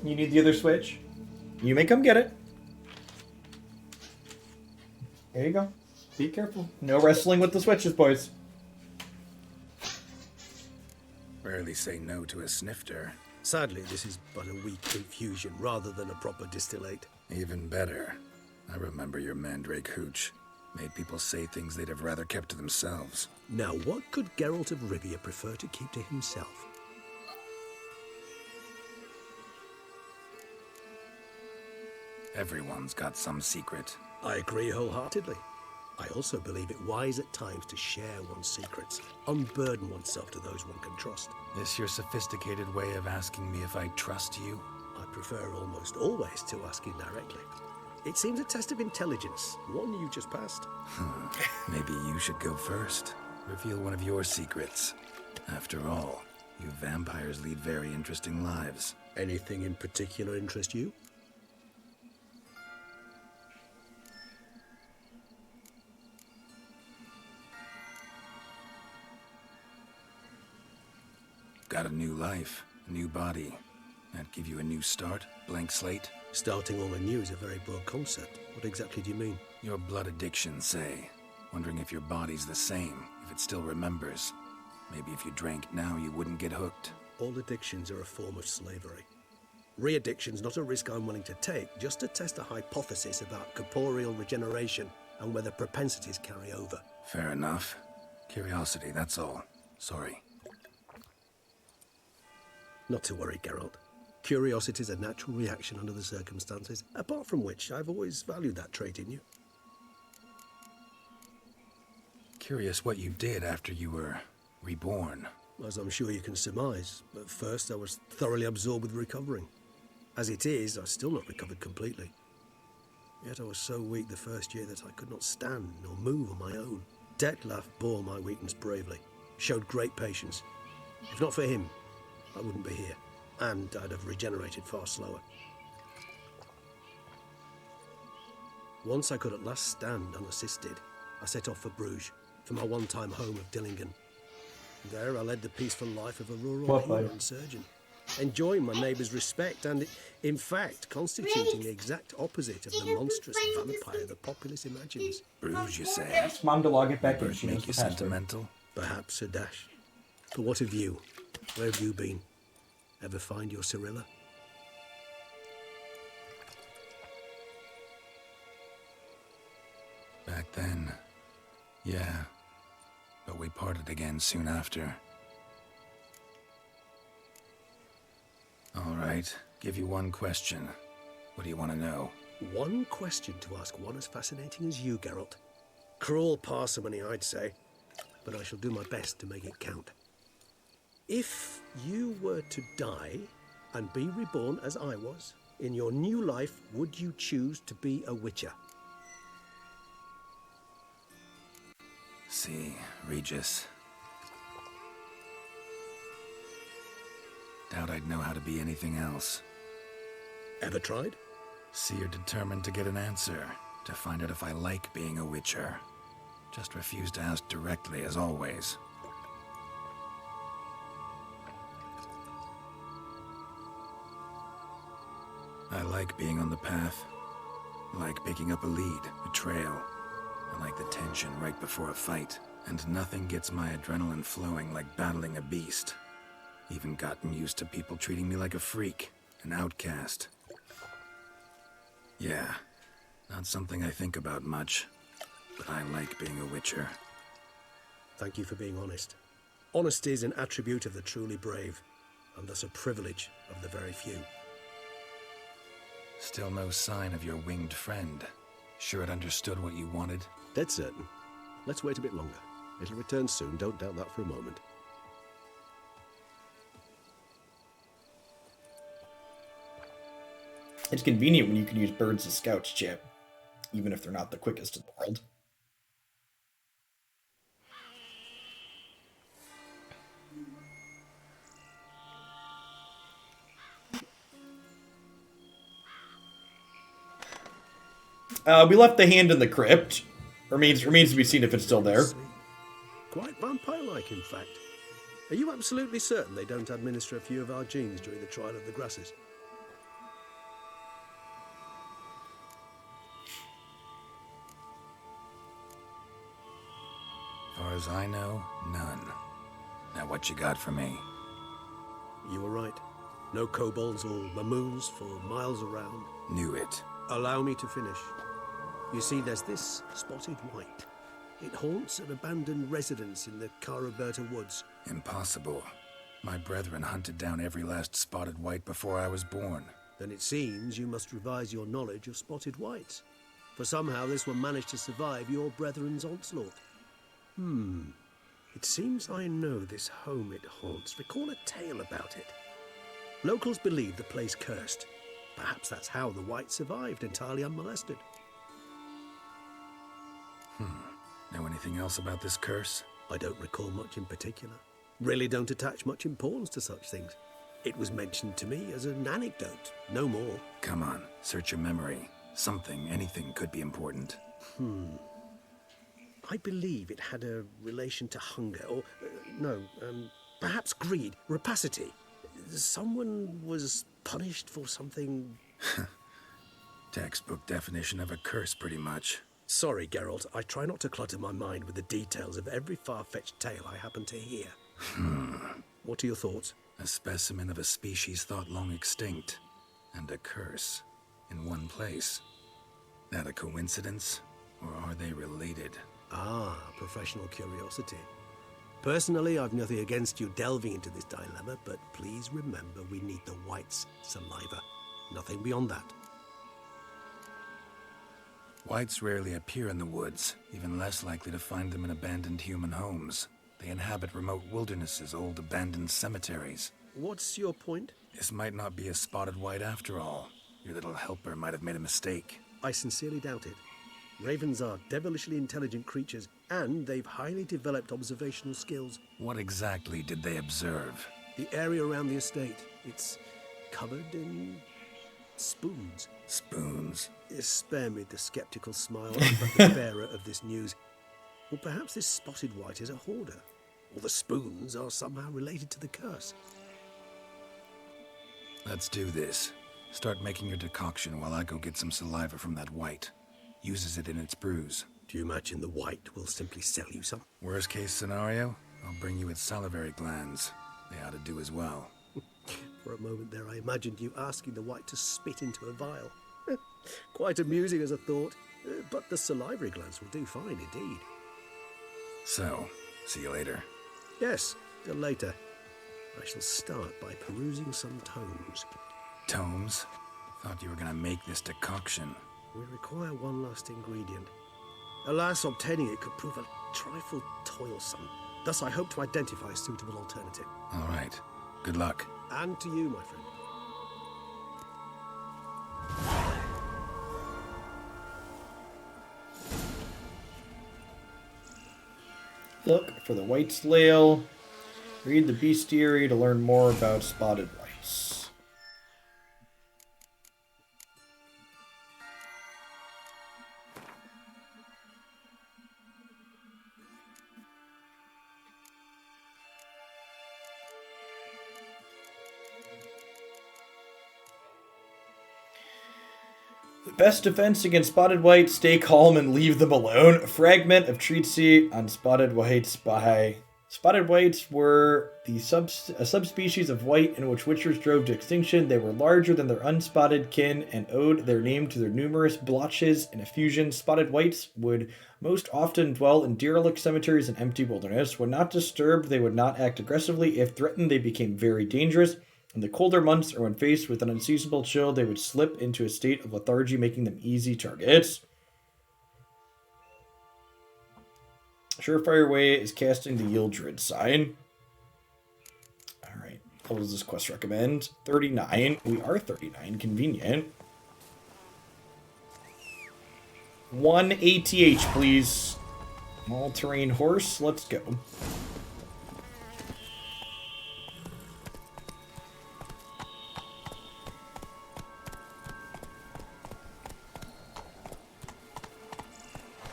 You need the other switch? You may come get it. There you go. Be careful. No wrestling with the switches, boys. Rarely say no to a snifter. Sadly, this is but a weak infusion rather than a proper distillate. Even better. I remember your mandrake hooch. Made people say things they'd have rather kept to themselves. Now, what could Geralt of Rivia prefer to keep to himself? Everyone's got some secret. I agree wholeheartedly. I also believe it wise at times to share one's secrets, unburden oneself to those one can trust. This your sophisticated way of asking me if I trust you? I prefer almost always to ask you directly. It seems a test of intelligence, one you just passed. Maybe you should go first. Reveal one of your secrets. After all, you vampires lead very interesting lives. Anything in particular interest you? got a new life, a new body. That give you a new start, blank slate? Starting all anew is a very broad concept. What exactly do you mean? Your blood addiction, say. Wondering if your body's the same, if it still remembers. Maybe if you drank now, you wouldn't get hooked. All addictions are a form of slavery. Re-addiction's not a risk I'm willing to take, just to test a hypothesis about corporeal regeneration and whether propensities carry over. Fair enough. Curiosity, that's all. Sorry. Not to worry, Geralt. Curiosity is a natural reaction under the circumstances, apart from which I've always valued that trait in you. Curious what you did after you were reborn. As I'm sure you can surmise, at first I was thoroughly absorbed with recovering. As it is, I've still not recovered completely. Yet I was so weak the first year that I could not stand nor move on my own. Detlef bore my weakness bravely, showed great patience. If not for him, I wouldn't be here, and I'd have regenerated far slower. Once I could at last stand unassisted, I set off for Bruges, for my one-time home of Dillingen. There I led the peaceful life of a rural healer and surgeon, enjoying my neighbours' respect and, in fact, constituting the exact opposite of the monstrous vampire the populace imagines. Bruges, you say? Ask Mom to log it back in. Birds She knows make you the password. sentimental? Perhaps a dash. But what of you? Where have you been? Ever find your Cyrilla? Back then, yeah. But we parted again soon after. All right, give you one question. What do you want to know? One question to ask one as fascinating as you, Geralt. Cruel parsimony, I'd say, but I shall do my best to make it count. If you were to die and be reborn as I was, in your new life, would you choose to be a witcher? See, Regis. Doubt I'd know how to be anything else. Ever tried? See, you're determined to get an answer, to find out if I like being a witcher. Just refuse to ask directly, as always. I like being on the path. I like picking up a lead, a trail. I like the tension right before a fight. And nothing gets my adrenaline flowing like battling a beast. Even gotten used to people treating me like a freak, an outcast. Yeah, not something I think about much, but I like being a witcher. Thank you for being honest. Honesty is an attribute of the truly brave, and thus a privilege of the very few. Still no sign of your winged friend. Sure it understood what you wanted? Dead certain. Let's wait a bit longer. It'll return soon, don't doubt that for a moment. It's convenient when you can use birds as scouts, Chip, even if they're not the quickest in the world. We left the hand in the crypt. Remains to be seen if it's still there. Quite vampire-like, in fact. Are you absolutely certain they don't administer a few of our genes during the trial of the grasses? Far as I know, none. Now what you got for me? You were right. No kobolds or mamoons for miles around. Knew it. Allow me to finish. You see, there's this spotted white. It haunts an abandoned residence in the Caraberta woods. Impossible. My brethren hunted down every last spotted white before I was born. Then it seems you must revise your knowledge of spotted whites. For somehow this one managed to survive your brethren's onslaught. It seems I know this home it haunts. Recall a tale about it. Locals believe the place cursed. Perhaps that's how the white survived entirely unmolested. Know anything else about this curse? I don't recall much in particular. Really don't attach much importance to such things. It was mentioned to me as an anecdote, no more. Come on, search your memory. Something, anything could be important. I believe it had a relation to hunger, or, Perhaps greed, rapacity. Someone was punished for something... Textbook definition of a curse, pretty much. Sorry, Geralt. I try not to clutter my mind with the details of every far-fetched tale I happen to hear. What are your thoughts? A specimen of a species thought long extinct, and a curse, in one place. That a coincidence, or are they related? Ah, professional curiosity. Personally, I've nothing against you delving into this dilemma, but please remember we need the whites' saliva. Nothing beyond that. Whites rarely appear in the woods, even less likely to find them in abandoned human homes. They inhabit remote wildernesses, old abandoned cemeteries. What's your point? This might not be a spotted white after all. Your little helper might have made a mistake. I sincerely doubt it. Ravens are devilishly intelligent creatures, and they've highly developed observational skills. What exactly did they observe? The area around the estate, it's covered in spoons. Spoons? Spare me the skeptical smile, but the bearer of this news. Or perhaps this spotted white is a hoarder, or the spoons are somehow related to the curse. Let's do this. Start making your decoction while I go get some saliva from that white. Uses it in its brews. Do you imagine the white will simply sell you some? Worst case scenario, I'll bring you its salivary glands. They ought to do as well. For a moment there, I imagined you asking the white to spit into a vial. Quite amusing as a thought, but the salivary glands will do fine indeed. So, see you later. Yes, till later. I shall start by perusing some tomes. Tomes? Thought you were gonna make this decoction. We require one last ingredient. Alas, obtaining it could prove a trifle toilsome. Thus, I hope to identify a suitable alternative. All right. Good luck. And to you, my friend. Look for the white flail. Read the bestiary to learn more about spotted whites. The best defense against spotted white, stay calm and leave them alone. A fragment of treatise on spotted whites by... Spotted whites were a subspecies of white in which witchers drove to extinction. They were larger than their unspotted kin and owed their name to their numerous blotches and effusions. Spotted whites would most often dwell in derelict cemeteries and empty wilderness. When not disturbed, they would not act aggressively. If threatened, they became very dangerous. In the colder months or when faced with an unseasonable chill, they would slip into a state of lethargy, making them easy targets. Surefire way is casting the Yieldred sign. Alright, what does this quest recommend? 39. We are 39. Convenient. 1 ATH, please. All-terrain horse. Let's go.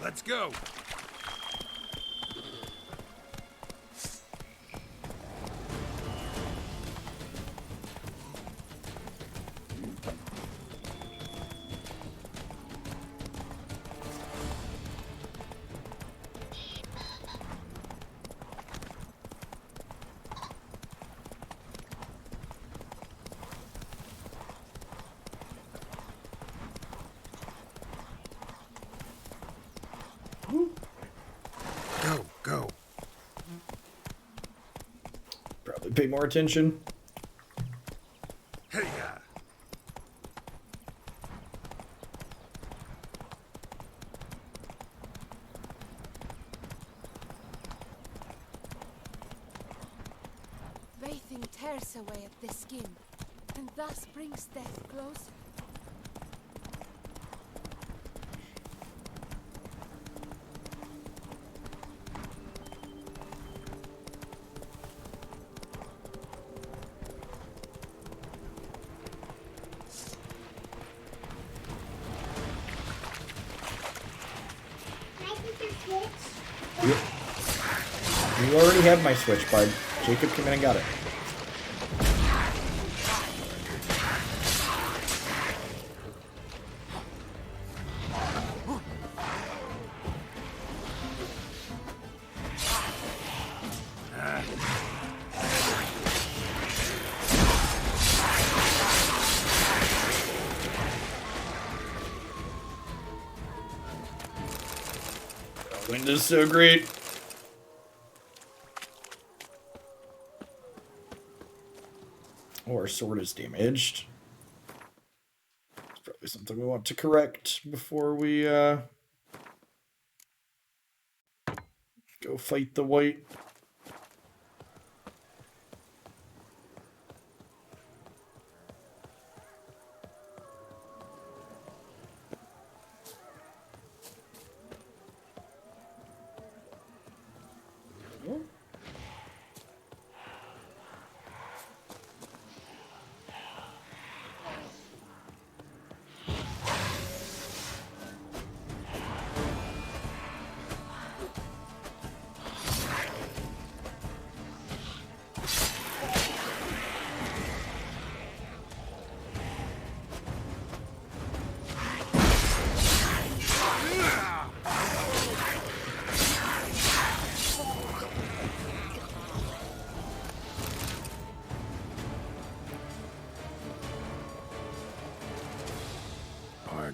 Let's go. Go. Probably pay more attention. Hey, yeah. Wraithing tears away at the skin, and thus brings death closer. You already have my switch, bud. Jacob came in and got it. Wind is so great. Oh, our sword is damaged. It's probably something we want to correct before we go fight the white.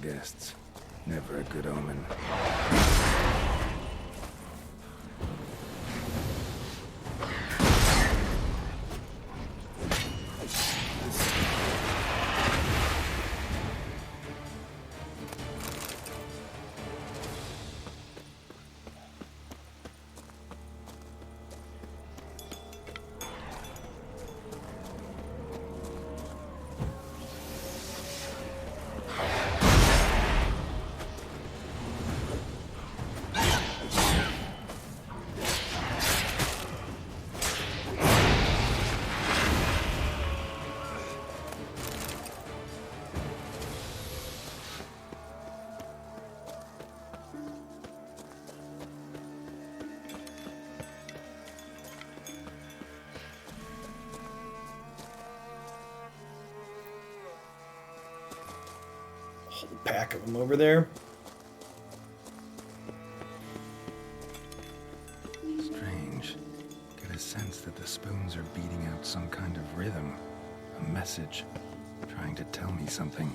Guests. Never a good omen. Whole pack of them over there. Strange. Get a sense that the spoons are beating out some kind of rhythm. A message. Trying to tell me something.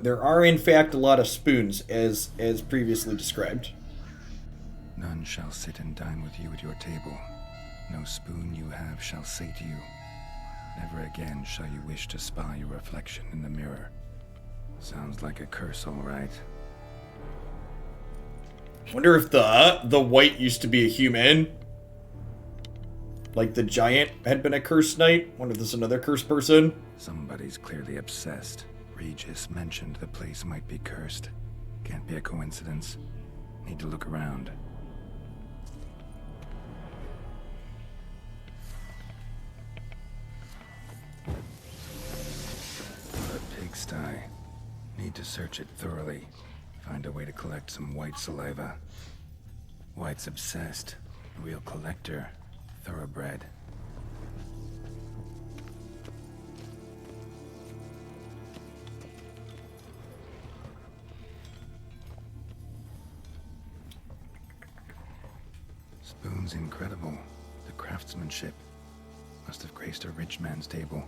There are in fact a lot of spoons, as previously described. None shall sit and dine with you at your table. No spoon you have shall say to you, never again shall you wish to spy your reflection in the mirror. Sounds like a curse, all right. Wonder if the white used to be a human. Like the giant had been a cursed knight. Wonder if this is another cursed person. Somebody's clearly obsessed. Regis mentioned the place might be cursed. Can't be a coincidence. Need to look around. A pigsty. Need to search it thoroughly. Find a way to collect some white saliva. White's obsessed. Real collector. Thoroughbred. Spoon's incredible. The craftsmanship. Must have graced a rich man's table.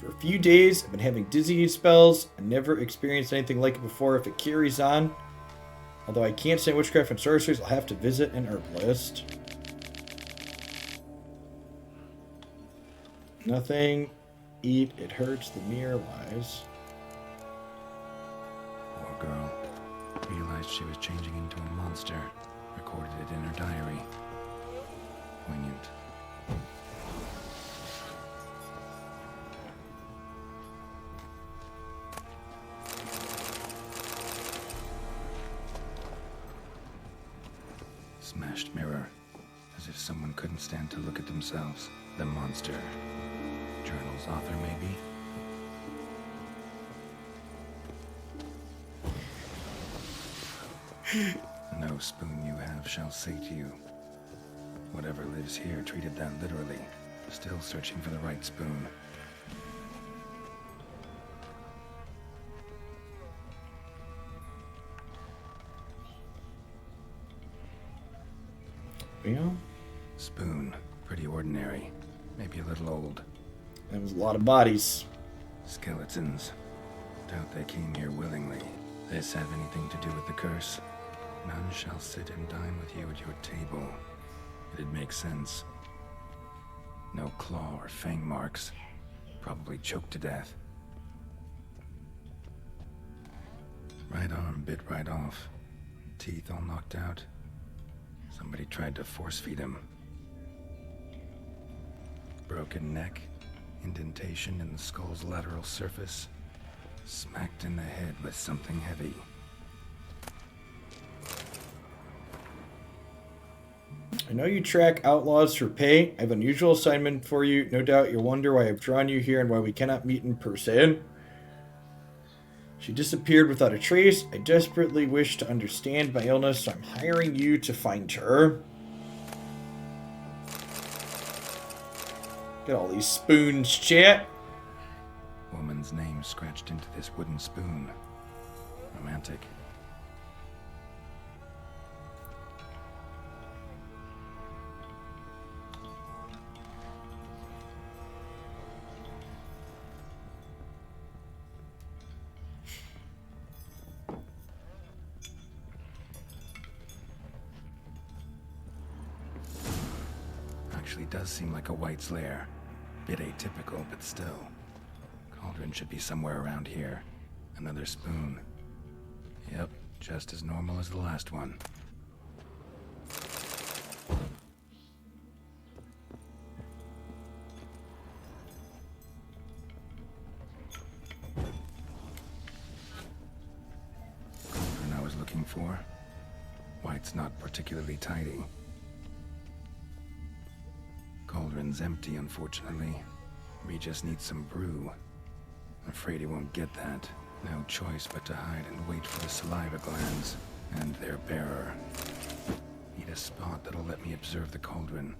For a few days, I've been having dizzying spells. I never experienced anything like it before. If it carries on, although I can't say witchcraft and sorceries, I'll have to visit an herbalist. Nothing. Eat. It hurts. The mirror lies. Poor girl. Realized she was changing into a monster. Recorded it in her diary. Poignant. couldn't stand to look at themselves. The monster. Journal's author, maybe? No spoon you have shall sate you. Whatever lives here treated that literally. Still searching for the right spoon. Yeah. Spoon. Pretty ordinary. Maybe a little old. That was a lot of bodies. Skeletons. Doubt they came here willingly. This have anything to do with the curse? None shall sit and dine with you at your table. It'd make sense. No claw or fang marks. Probably choked to death. Right arm bit right off. Teeth all knocked out. Somebody tried to force feed him. Broken neck. Indentation in the skull's lateral surface. Smacked in the head with something heavy. I know you track outlaws for pay. I have an unusual assignment for you. No doubt you'll wonder why I've drawn you here and why we cannot meet in person. She disappeared without a trace. I desperately wish to understand my illness, so I'm hiring you to find her. Get all these spoons, chat. Woman's name scratched into this wooden spoon. Romantic. Actually does seem like a White's lair. Bit atypical, but still. Cauldron should be somewhere around here. Another spoon. Yep, just as normal as the last one. Cauldron I was looking for. White's not particularly tidy. Cauldron's empty, unfortunately. Regis needs some brew. Afraid he won't get that. No choice but to hide and wait for the saliva glands and their bearer. Need a spot that'll let me observe the cauldron.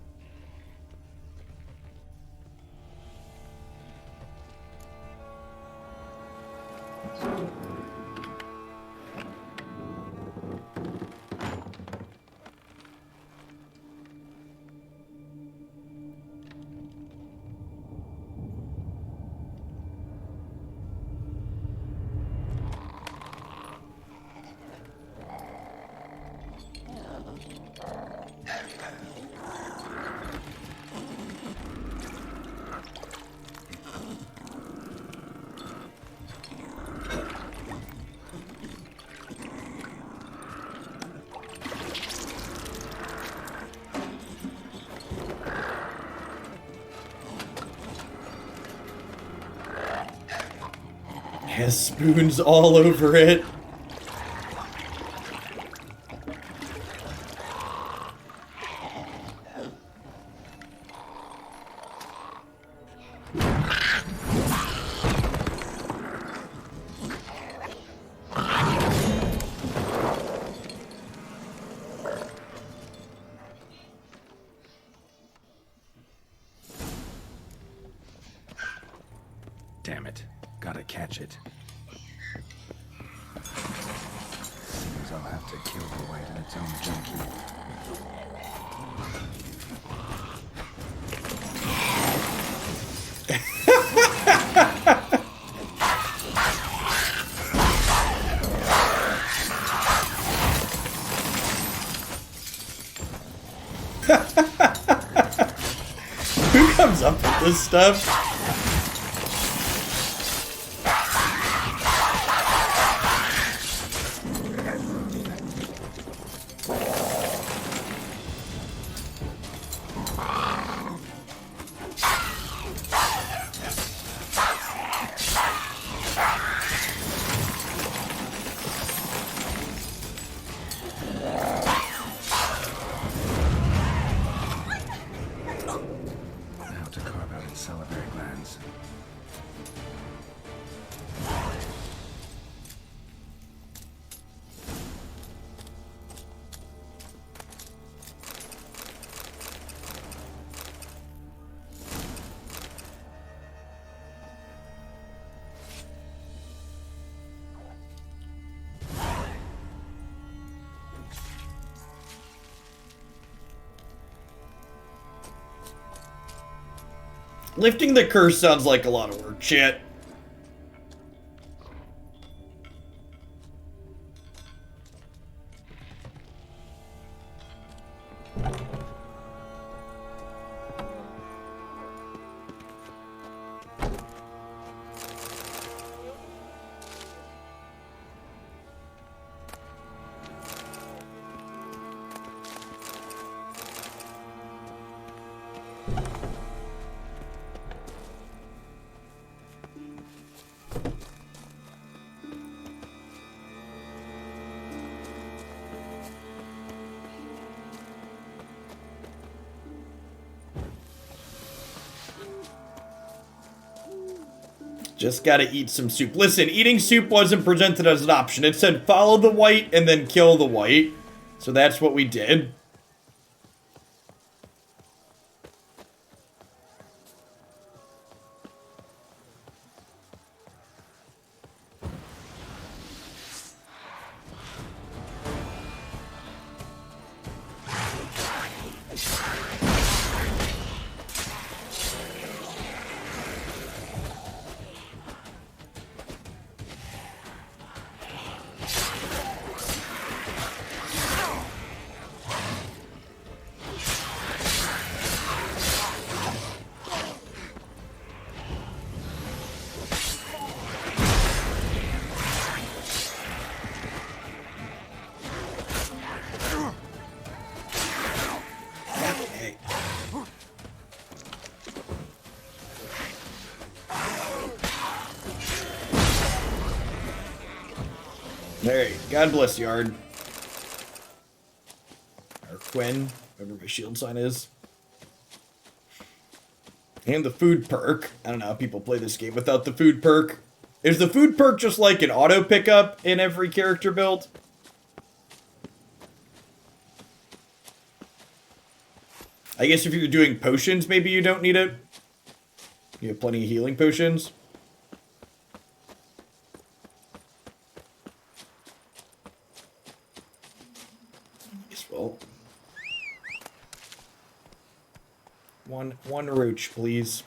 Has spoons all over it. Damn it. Gotta catch it. Seems I'll have to kill the White in its own junkie. Who comes up with this stuff? salivary glands. Lifting the curse sounds like a lot of work. Shit. Just gotta eat some soup. Listen, eating soup wasn't presented as an option. It said follow the white and then kill the white. So that's what we did. Alright, God bless Yard. Or Quinn, whatever my shield sign is. And the food perk. I don't know how people play this game without the food perk. Is the food perk just like an auto pickup in every character build? I guess if you're doing potions, maybe you don't need it. You have plenty of healing potions. One roach, please.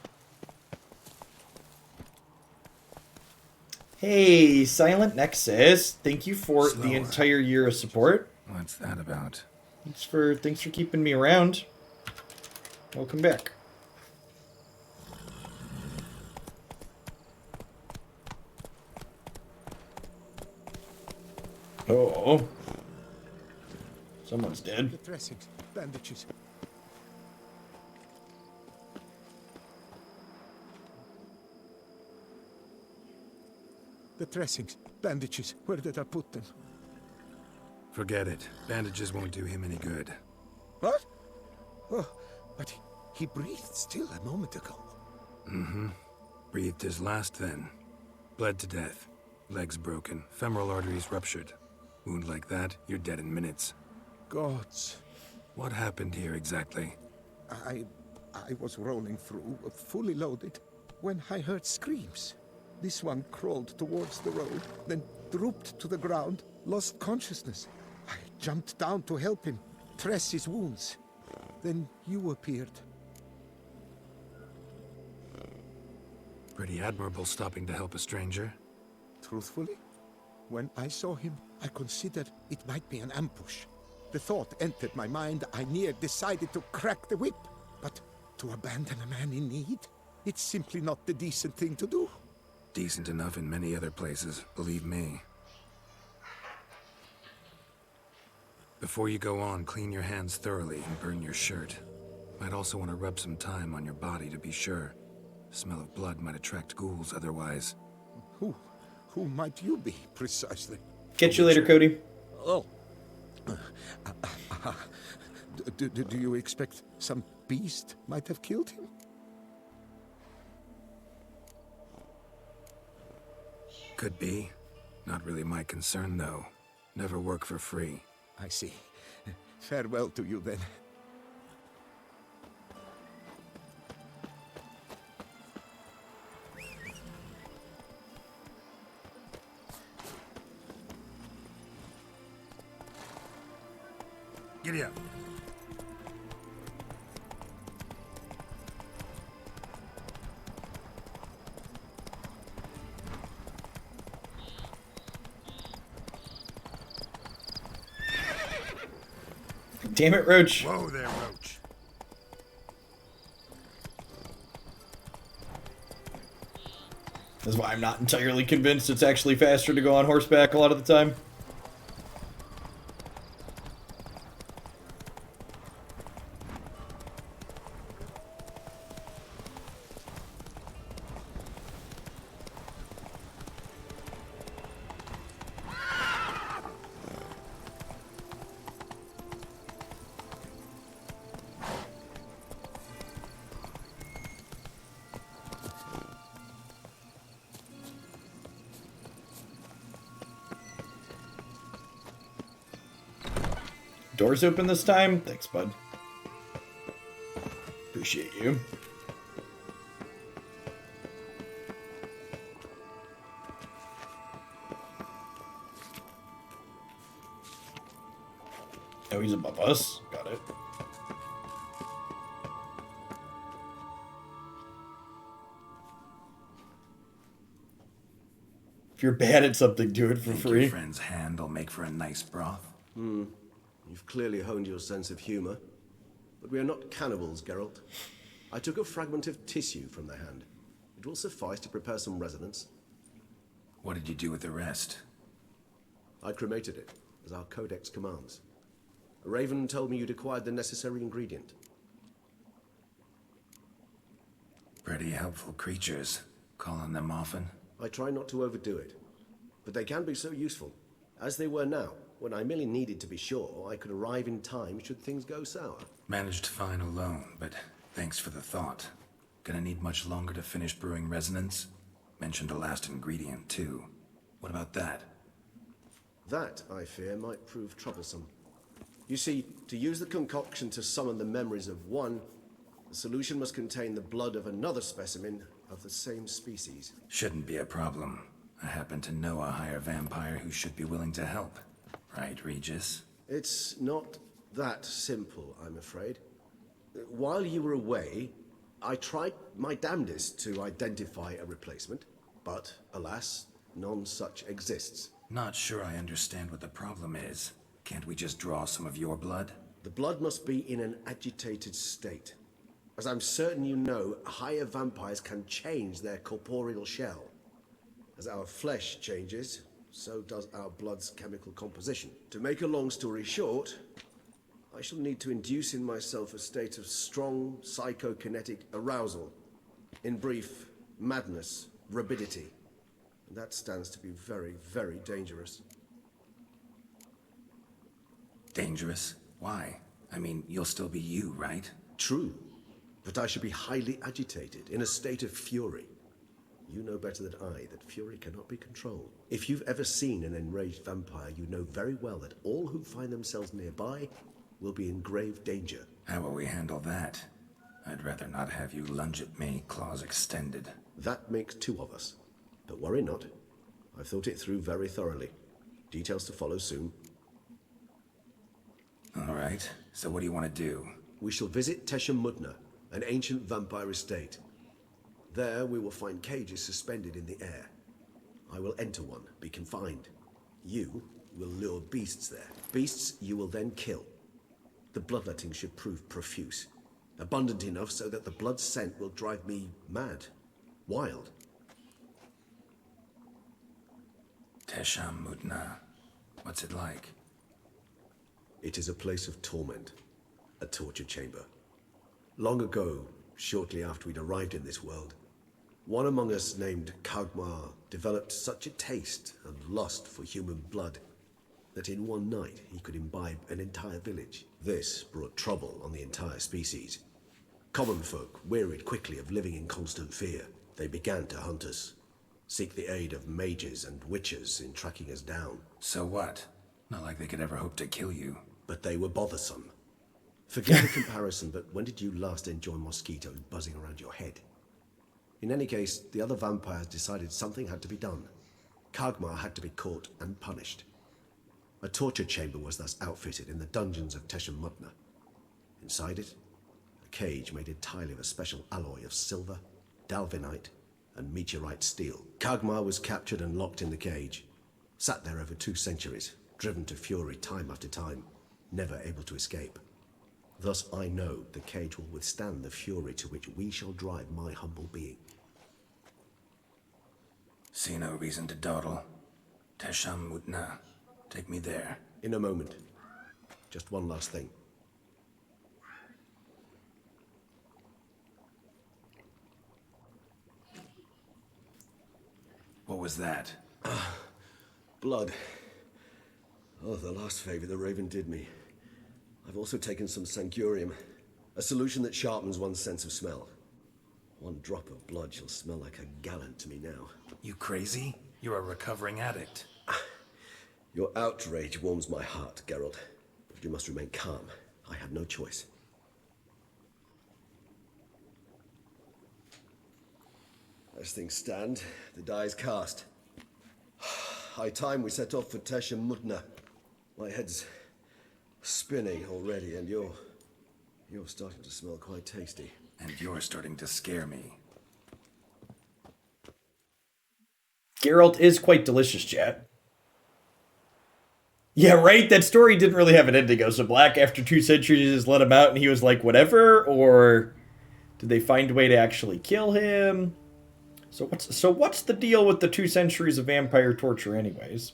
Hey, Silent Nexus. Thank you for the entire year of support. What's that about? Thanks for keeping me around. Welcome back. Oh. Someone's dead. The dressings, bandages. The dressings, bandages, where did I put them? Forget it. Bandages won't do him any good. What? Oh, but he breathed still a moment ago. Mm-hmm. Breathed his last then. Bled to death. Legs broken. Femoral arteries ruptured. Wound like that, you're dead in minutes. Gods. What happened here exactly? I was rolling through, fully loaded, when I heard screams. This one crawled towards the road, then drooped to the ground, lost consciousness. I jumped down to help him, dress his wounds. Then you appeared. Pretty admirable stopping to help a stranger. Truthfully, when I saw him, I considered it might be an ambush. The thought entered my mind, I near decided to crack the whip. But to abandon a man in need? It's simply not the decent thing to do. Decent enough in many other places, believe me. Before you go on, clean your hands thoroughly and burn your shirt. Might also want to rub some thyme on your body to be sure. Smell of blood might attract ghouls otherwise. Who might you be, precisely? Catch you later, Cody. Oh. Do you expect some beast might have killed him? Could be. Not really my concern, though. Never work for free. I see. Farewell to you, then. Giddy up. Damn it, Roach. Whoa there, Roach. That's why I'm not entirely convinced it's actually faster to go on horseback a lot of the time. Doors open this time? Thanks, bud. Appreciate you. Oh, he's above us. Got it. If you're bad at something, do it for free. Your friend's hand will make for a nice broth. You've clearly honed your sense of humor. But we are not cannibals, Geralt. I took a fragment of tissue from the hand. It will suffice to prepare some resonance. What did you do with the rest? I cremated it, as our codex commands. A raven told me you'd acquired the necessary ingredient. Pretty helpful creatures. Call on them often? I try not to overdo it. But they can be so useful. As they were now, when I merely needed to be sure I could arrive in time should things go sour. Managed fine alone, but thanks for the thought. Gonna need much longer to finish brewing resonance? Mentioned a last ingredient, too. What about that? That, I fear, might prove troublesome. You see, to use the concoction to summon the memories of one, the solution must contain the blood of another specimen of the same species. Shouldn't be a problem. I happen to know a higher vampire who should be willing to help. Right, Regis? It's not that simple, I'm afraid. While you were away, I tried my damnedest to identify a replacement, but alas, none such exists. Not sure I understand what the problem is. Can't we just draw some of your blood? The blood must be in an agitated state. As I'm certain you know, higher vampires can change their corporeal shell. As our flesh changes, so does our blood's chemical composition. To make a long story short, I shall need to induce in myself a state of strong psychokinetic arousal. In brief, madness, rabidity. And that stands to be very, very dangerous. Dangerous? Why? I mean, you'll still be you, right? True, but I should be highly agitated, in a state of fury. You know better than I that fury cannot be controlled. If you've ever seen an enraged vampire, you know very well that all who find themselves nearby will be in grave danger. How will we handle that? I'd rather not have you lunge at me, claws extended. That makes two of us. But worry not. I've thought it through very thoroughly. Details to follow soon. All right, so what do you want to do? We shall visit Teshem Mudna, an ancient vampire estate. There we will find cages suspended in the air. I will enter one, be confined. You will lure beasts there. Beasts you will then kill. The bloodletting should prove profuse. Abundant enough so that the blood scent will drive me mad. Wild. Teshem Mudna. What's it like? It is a place of torment. A torture chamber. Long ago, shortly after we'd arrived in this world, one among us named Kagmar developed such a taste and lust for human blood that in one night he could imbibe an entire village. This brought trouble on the entire species. Common folk wearied quickly of living in constant fear. They began to hunt us. seek the aid of mages and witches in tracking us down. So what? Not like they could ever hope to kill you. But they were bothersome. Forgive the comparison, but when did you last enjoy mosquitoes buzzing around your head? In any case, the other vampires decided something had to be done. Kagmar had to be caught and punished. A torture chamber was thus outfitted in the dungeons of Teshem Mutna. Inside it, a cage made entirely of a special alloy of silver, dalvinite, and meteorite steel. Kagmar was captured and locked in the cage, sat there over 2 centuries, driven to fury time after time, never able to escape. Thus I know the cage will withstand the fury to which we shall drive my humble being. See no reason to dawdle. Tesham Mutna. Take me there. In a moment. Just one last thing. What was that? Blood. Oh, the last favor the Raven did me. I've also taken some Sancurium, a solution that sharpens one's sense of smell. 1 drop of blood shall smell like a gallon to me now. You crazy? You're a recovering addict. Your outrage warms my heart, Geralt. But you must remain calm. I had no choice. As things stand, the die is cast. High time we set off for Teshem Mutna. My head's spinning already, and you're starting to smell quite tasty. And you're starting to scare me. Geralt is quite delicious, chat. Yeah, right? That story didn't really have an ending. So Black, after 2 centuries, just let him out, and he was like, whatever? Or did they find a way to actually kill him? So what's the deal with the 2 centuries of vampire torture anyways?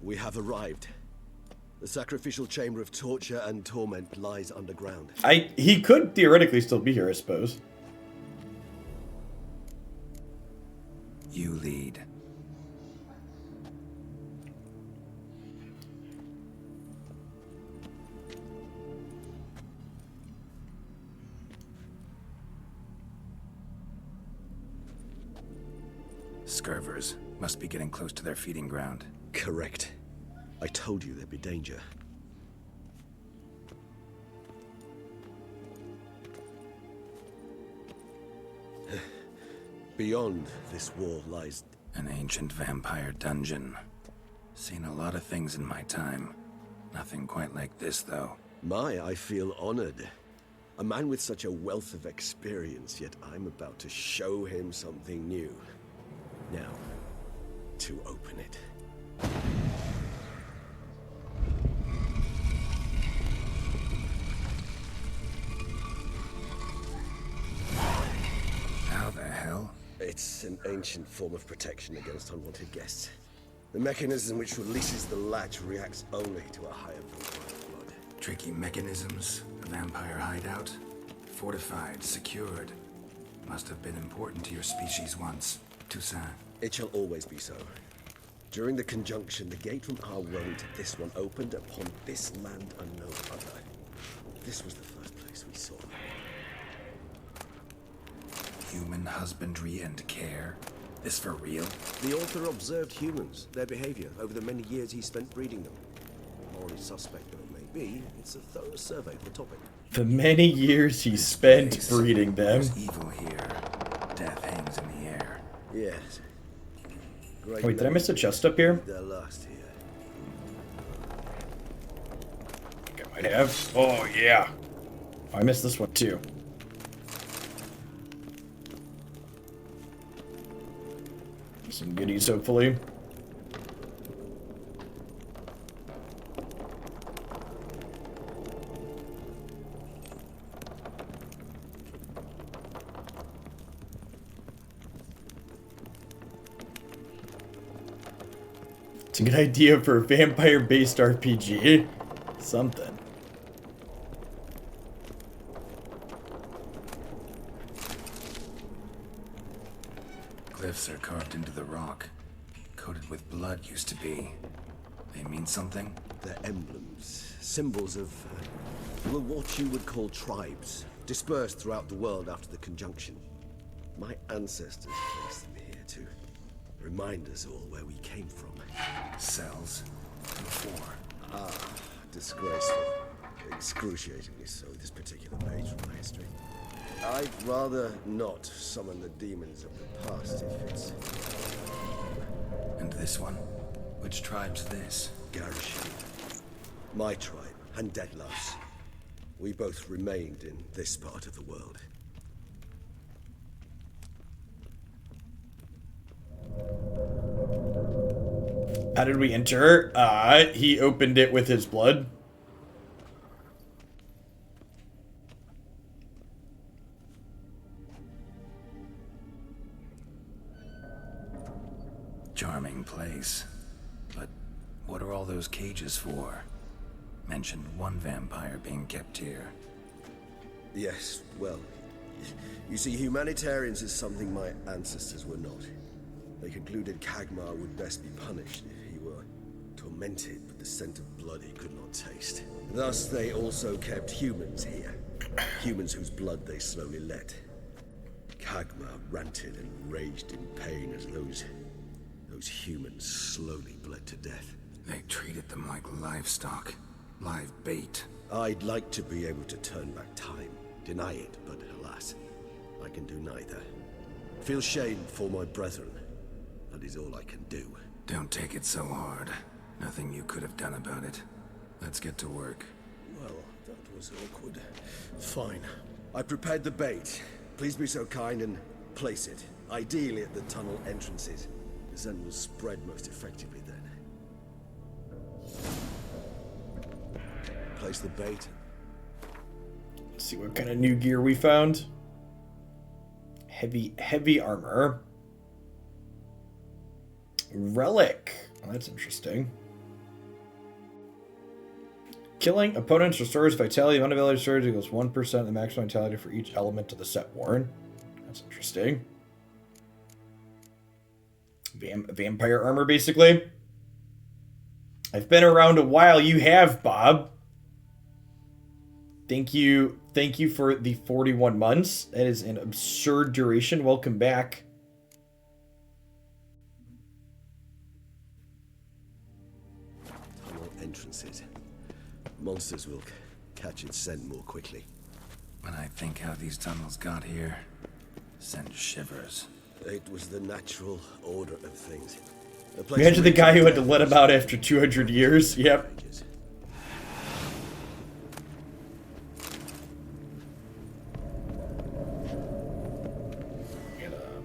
We have arrived. The sacrificial chamber of torture and torment lies underground. He could theoretically still be here, I suppose. You lead. Scurvers must be getting close to their feeding ground. Correct. I told you there'd be danger. Beyond this wall lies an ancient vampire dungeon. Seen a lot of things in my time. Nothing quite like this, though. I feel honored. A man with such a wealth of experience, yet I'm about to show him something new. Now, to open it. How the hell? It's an ancient form of protection against unwanted guests. The mechanism which releases the latch reacts only to a higher vampire blood. Tricky mechanisms, a vampire hideout. Fortified, secured. Must have been important to your species once. Toussaint. It shall always be so. During the conjunction, the gate from our realm to this one opened upon this land and no other. This was the first place we saw. Human husbandry and care? This for real? The author observed humans, their behavior, over the many years he spent breeding them. Morally suspect though it may be, it's a thorough survey of the topic. The many years he spent breeding them. There's evil here. Death hangs in the air. Yes. Great. Wait, did I miss a chest up here? They're lost here. I think I might have. Oh, yeah. Oh, I missed this one, too. Some goodies, hopefully. It's a good idea for a vampire-based RPG. Something. Glyphs are carved into the rock. Coated with blood used to be. They mean something? They're emblems, symbols of, well, what you would call tribes, dispersed throughout the world after the conjunction. My ancestors placed them here to remind us all where we came from. Cells. Before. Ah, disgraceful. Excruciatingly so, this particular page from my history. I'd rather not summon the demons of the past if it's... And this one? Which tribe's this? Gargoyle. My tribe, and Deadlouse. We both remained in this part of the world. How did we enter? He opened it with his blood. Charming place. But what are all those cages for? Mentioned one vampire being kept here. Yes, well, you see, humanitarians is something my ancestors were not. They concluded Kagmar would best be punished if he were tormented with the scent of blood he could not taste. Thus, they also kept humans here. Humans whose blood they slowly let. Kagmar ranted and raged in pain as those humans slowly bled to death. They treated them like livestock. Live bait. I'd like to be able to turn back time. Deny it, but alas, I can do neither. Feel shame for my brethren. That is all I can do. Don't take it so hard. Nothing you could have done about it. Let's get to work. Well, that was awkward. Fine. I prepared the bait. Please be so kind and place it. Ideally at the tunnel entrances. The scent will spread most effectively then. Place the bait. Let's see what kind of new gear we found. Heavy armor. Relic. Oh, that's interesting. Killing opponents restores vitality. Unavailable surge equals 1% of the maximum vitality for each element of the set worn. That's interesting. Vampire armor, basically. I've been around a while. You have, Bob. Thank you for the 41 months. That is an absurd duration. Welcome back. Tunnel entrances. Monsters will catch its scent more quickly. When I think how these tunnels got here, send shivers. It was the natural order of things. Imagine the guy who had to let him out after 200 years. Yep.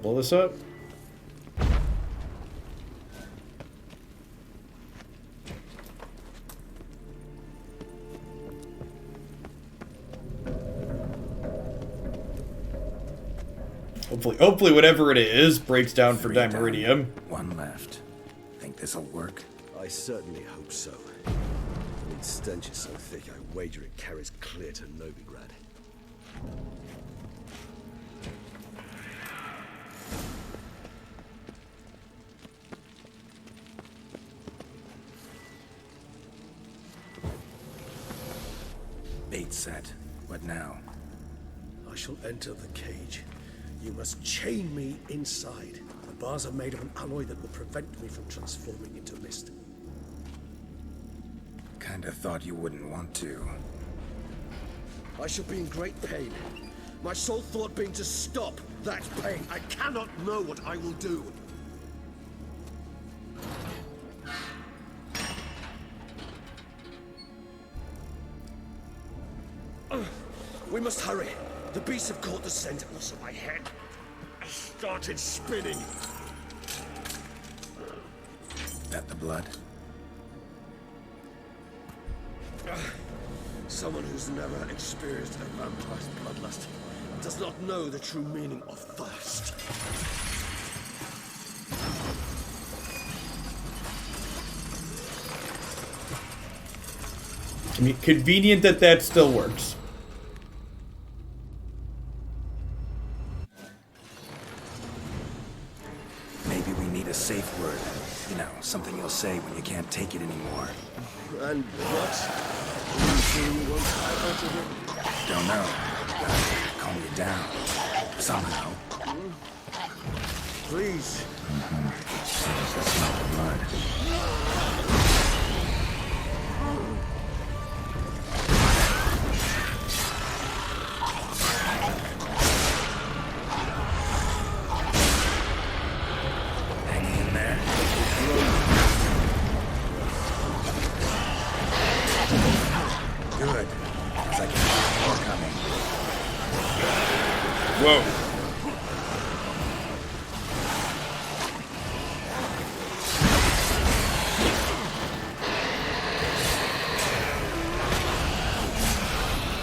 Blow this up. Hopefully whatever it is breaks down for dimeridium. One left. Think this'll work? I certainly hope so. The stench is so thick, I wager it carries clear to Novigrad. Bait set. What now? I shall enter the cage. You must chain me inside. The bars are made of an alloy that will prevent me from transforming into mist. Kinda thought you wouldn't want to. I shall be in great pain. My sole thought being to stop that pain. I cannot know what I will do. We must hurry. The beasts have caught the scent. Also, my head has started spinning. That the blood? Someone who's never experienced a vampire's bloodlust does not know the true meaning of thirst. I mean, convenient that still works. Maybe we need a safe word. You know, something you'll say when you can't take it anymore. And what? Do you think once I utter it? Don't know. Gotta calm you down. Somehow. Please. There's the smell of blood. Hang in there. Good. Because I can feel more coming. Whoa.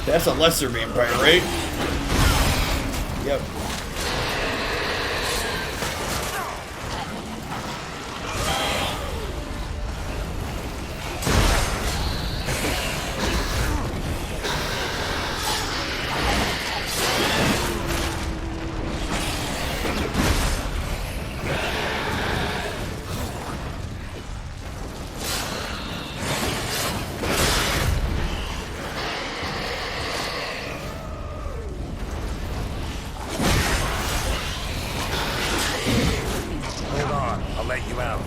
That's a lesser vampire, right? Yep. Hold on. I'll let you out.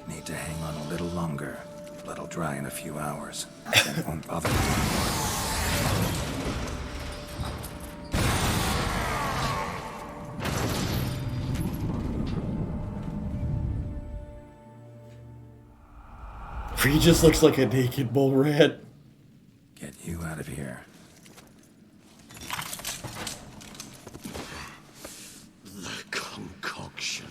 Need to hang on a little longer. Blood'll dry in a few hours. Then it won't bother me anymore. He just looks like a naked bull rat. Get you out of here. The concoction.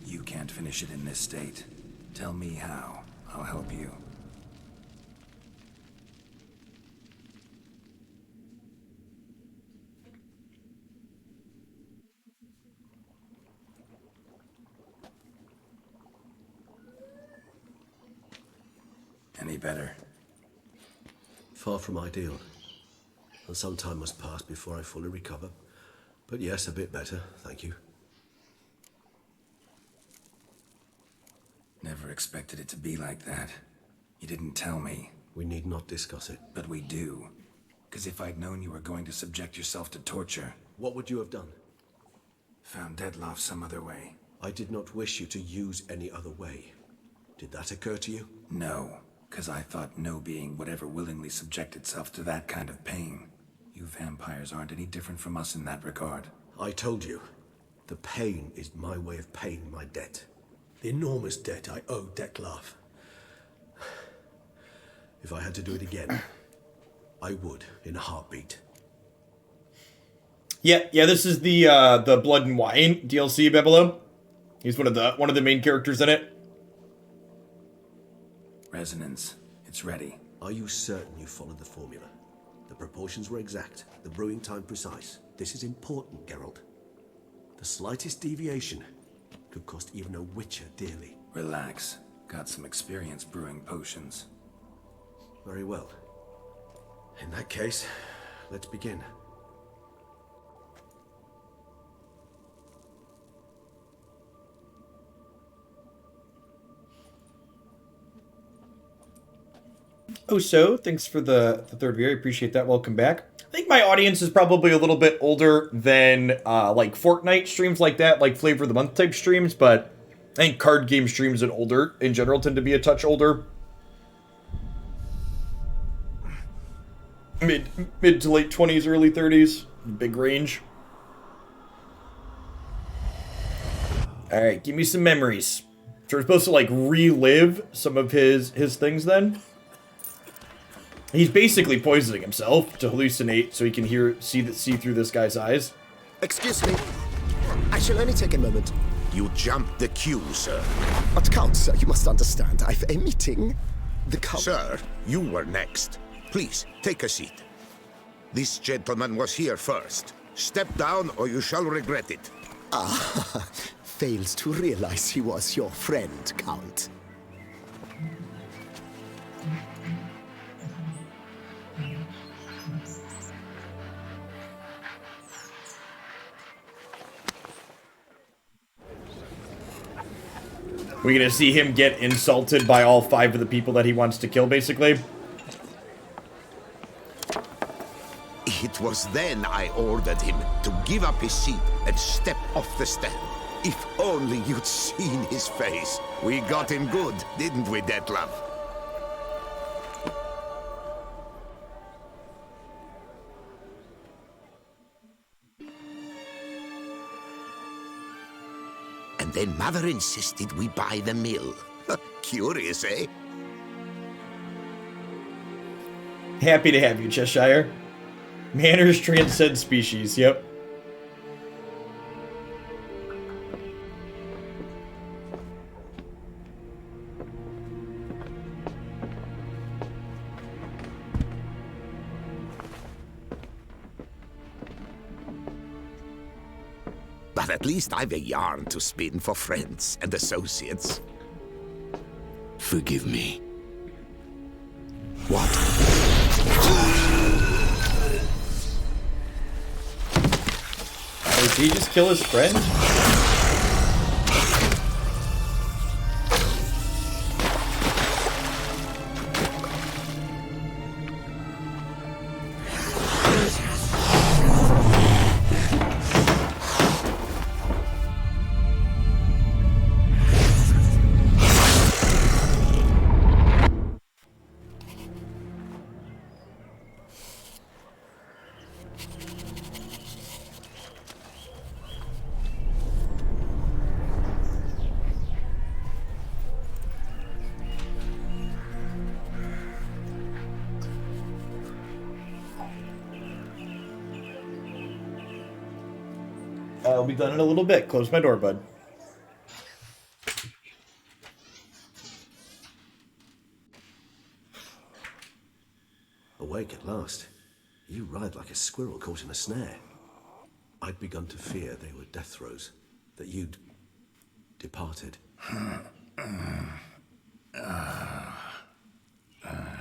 You can't finish it in this state. Tell me how. I'll help you. Any better? Far from ideal. And some time must pass before I fully recover. But yes, a bit better, thank you. Never expected it to be like that. You didn't tell me. We need not discuss it. But we do. Because if I'd known you were going to subject yourself to torture, What would you have done? found Deadloff some other way. I did not wish you to use any other way. Did that occur to you? No, because I thought no being would ever willingly subject itself to that kind of pain. You vampires aren't any different from us in that regard. I told you, the pain is my way of paying my debt. The enormous debt I owe Dettlaff. If I had to do it again, I would in a heartbeat. Yeah, this is the Blood and Wine DLC, Bebelo. He's one of the main characters in it. Resonance. It's ready. Are you certain you followed the formula? The proportions were exact, the brewing time precise. This is important, Geralt. The slightest deviation could cost even a witcher dearly. Relax. Got some experience brewing potions. Very well. In that case, let's begin. Oh, so thanks for the third view. I appreciate that. Welcome back. I think my audience is probably a little bit older than like Fortnite streams like that, like Flavor of the Month type streams, but I think card game streams and older in general tend to be a touch older. mid to late 20s, early 30s. Big range. Alright, give me some memories. So we're supposed to, like, relive some of his things then? He's basically poisoning himself to hallucinate so he can see through this guy's eyes. Excuse me. I shall only take a moment. You jumped the queue, sir. But Count, sir, you must understand. I've a meeting. The Count... Sir, you were next. Please, take a seat. This gentleman was here first. Step down or you shall regret it. Ah, fails to realize he was your friend, Count. We're gonna see him get insulted by all 5 of the people that he wants to kill, basically. It was then I ordered him to give up his seat and step off the stand. If only you'd seen his face. We got him good, didn't we, Detlef? And then Mother insisted we buy the mill. Curious, eh? Happy to have you, Cheshire. Manners transcend species, yep. But at least I've a yarn to spin for friends and associates. Forgive me. What? Did he just kill his friend? I'll be done in a little bit. Close my door, bud. Awake at last. You ride like a squirrel caught in a snare. I'd begun to fear they were death throes, that you'd departed.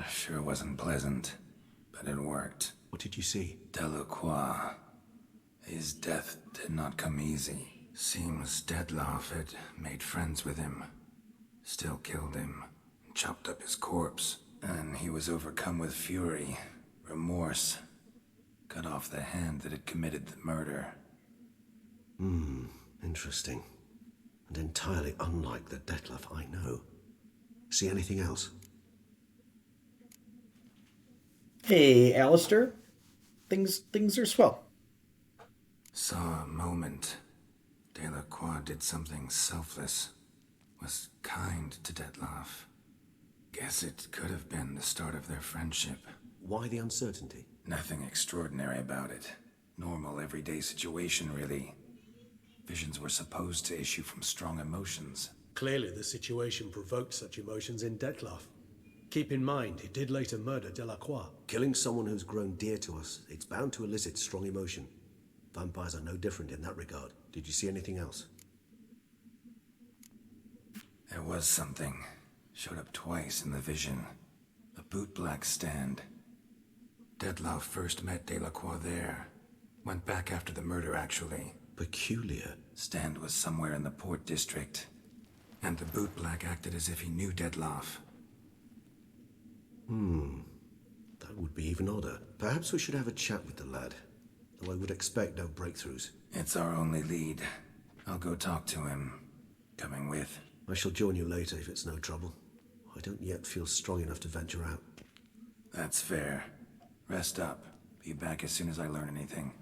Sure wasn't pleasant, but it worked. What did you see? Delacroix. His death did not come easy. Seems Detlef had made friends with him. Still killed him, chopped up his corpse. And he was overcome with fury, remorse. Cut off the hand that had committed the murder. Interesting. And entirely unlike the Detlef I know. See anything else? Hey, Alistair. Things are swell. Saw a moment. Delacroix did something selfless. Was kind to Detlef. Guess it could have been the start of their friendship. Why the uncertainty? Nothing extraordinary about it. Normal, everyday situation, really. Visions were supposed to issue from strong emotions. Clearly the situation provoked such emotions in Detlef. Keep in mind, he did later murder Delacroix. Killing someone who's grown dear to us, it's bound to elicit strong emotion. Vampires are no different in that regard. Did you see anything else? There was something. Showed up twice in the vision. A bootblack stand. Detlef first met Delacroix there. Went back after the murder, actually. Peculiar. Stand was somewhere in the Port District. And the bootblack acted as if he knew Detlef. That would be even odder. Perhaps we should have a chat with the lad. Though I would expect no breakthroughs. It's our only lead. I'll go talk to him. Coming with. I shall join you later if it's no trouble. I don't yet feel strong enough to venture out. That's fair. Rest up. Be back as soon as I learn anything.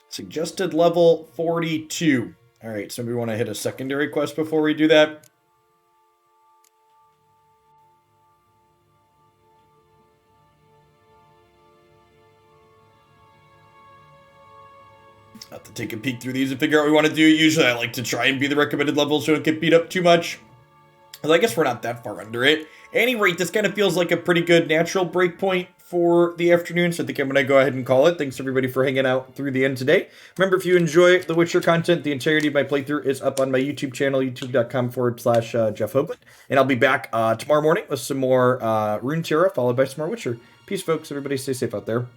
Suggested level 42. All right, so we want to hit a secondary quest before we do that. I'll have to take a peek through these and figure out what we want to do. Usually I like to try and be the recommended level so I don't get beat up too much. Well, I guess we're not that far under it. At any rate, this kind of feels like a pretty good natural breakpoint for the afternoon, so I think I'm going to go ahead and call it. Thanks everybody for hanging out through the end today. Remember, if you enjoy The Witcher content, the entirety of my playthrough is up on my YouTube channel, youtube.com/Jeff Hoagland. And I'll be back tomorrow morning with some more Runeterra, followed by some more Witcher. Peace, folks. Everybody stay safe out there.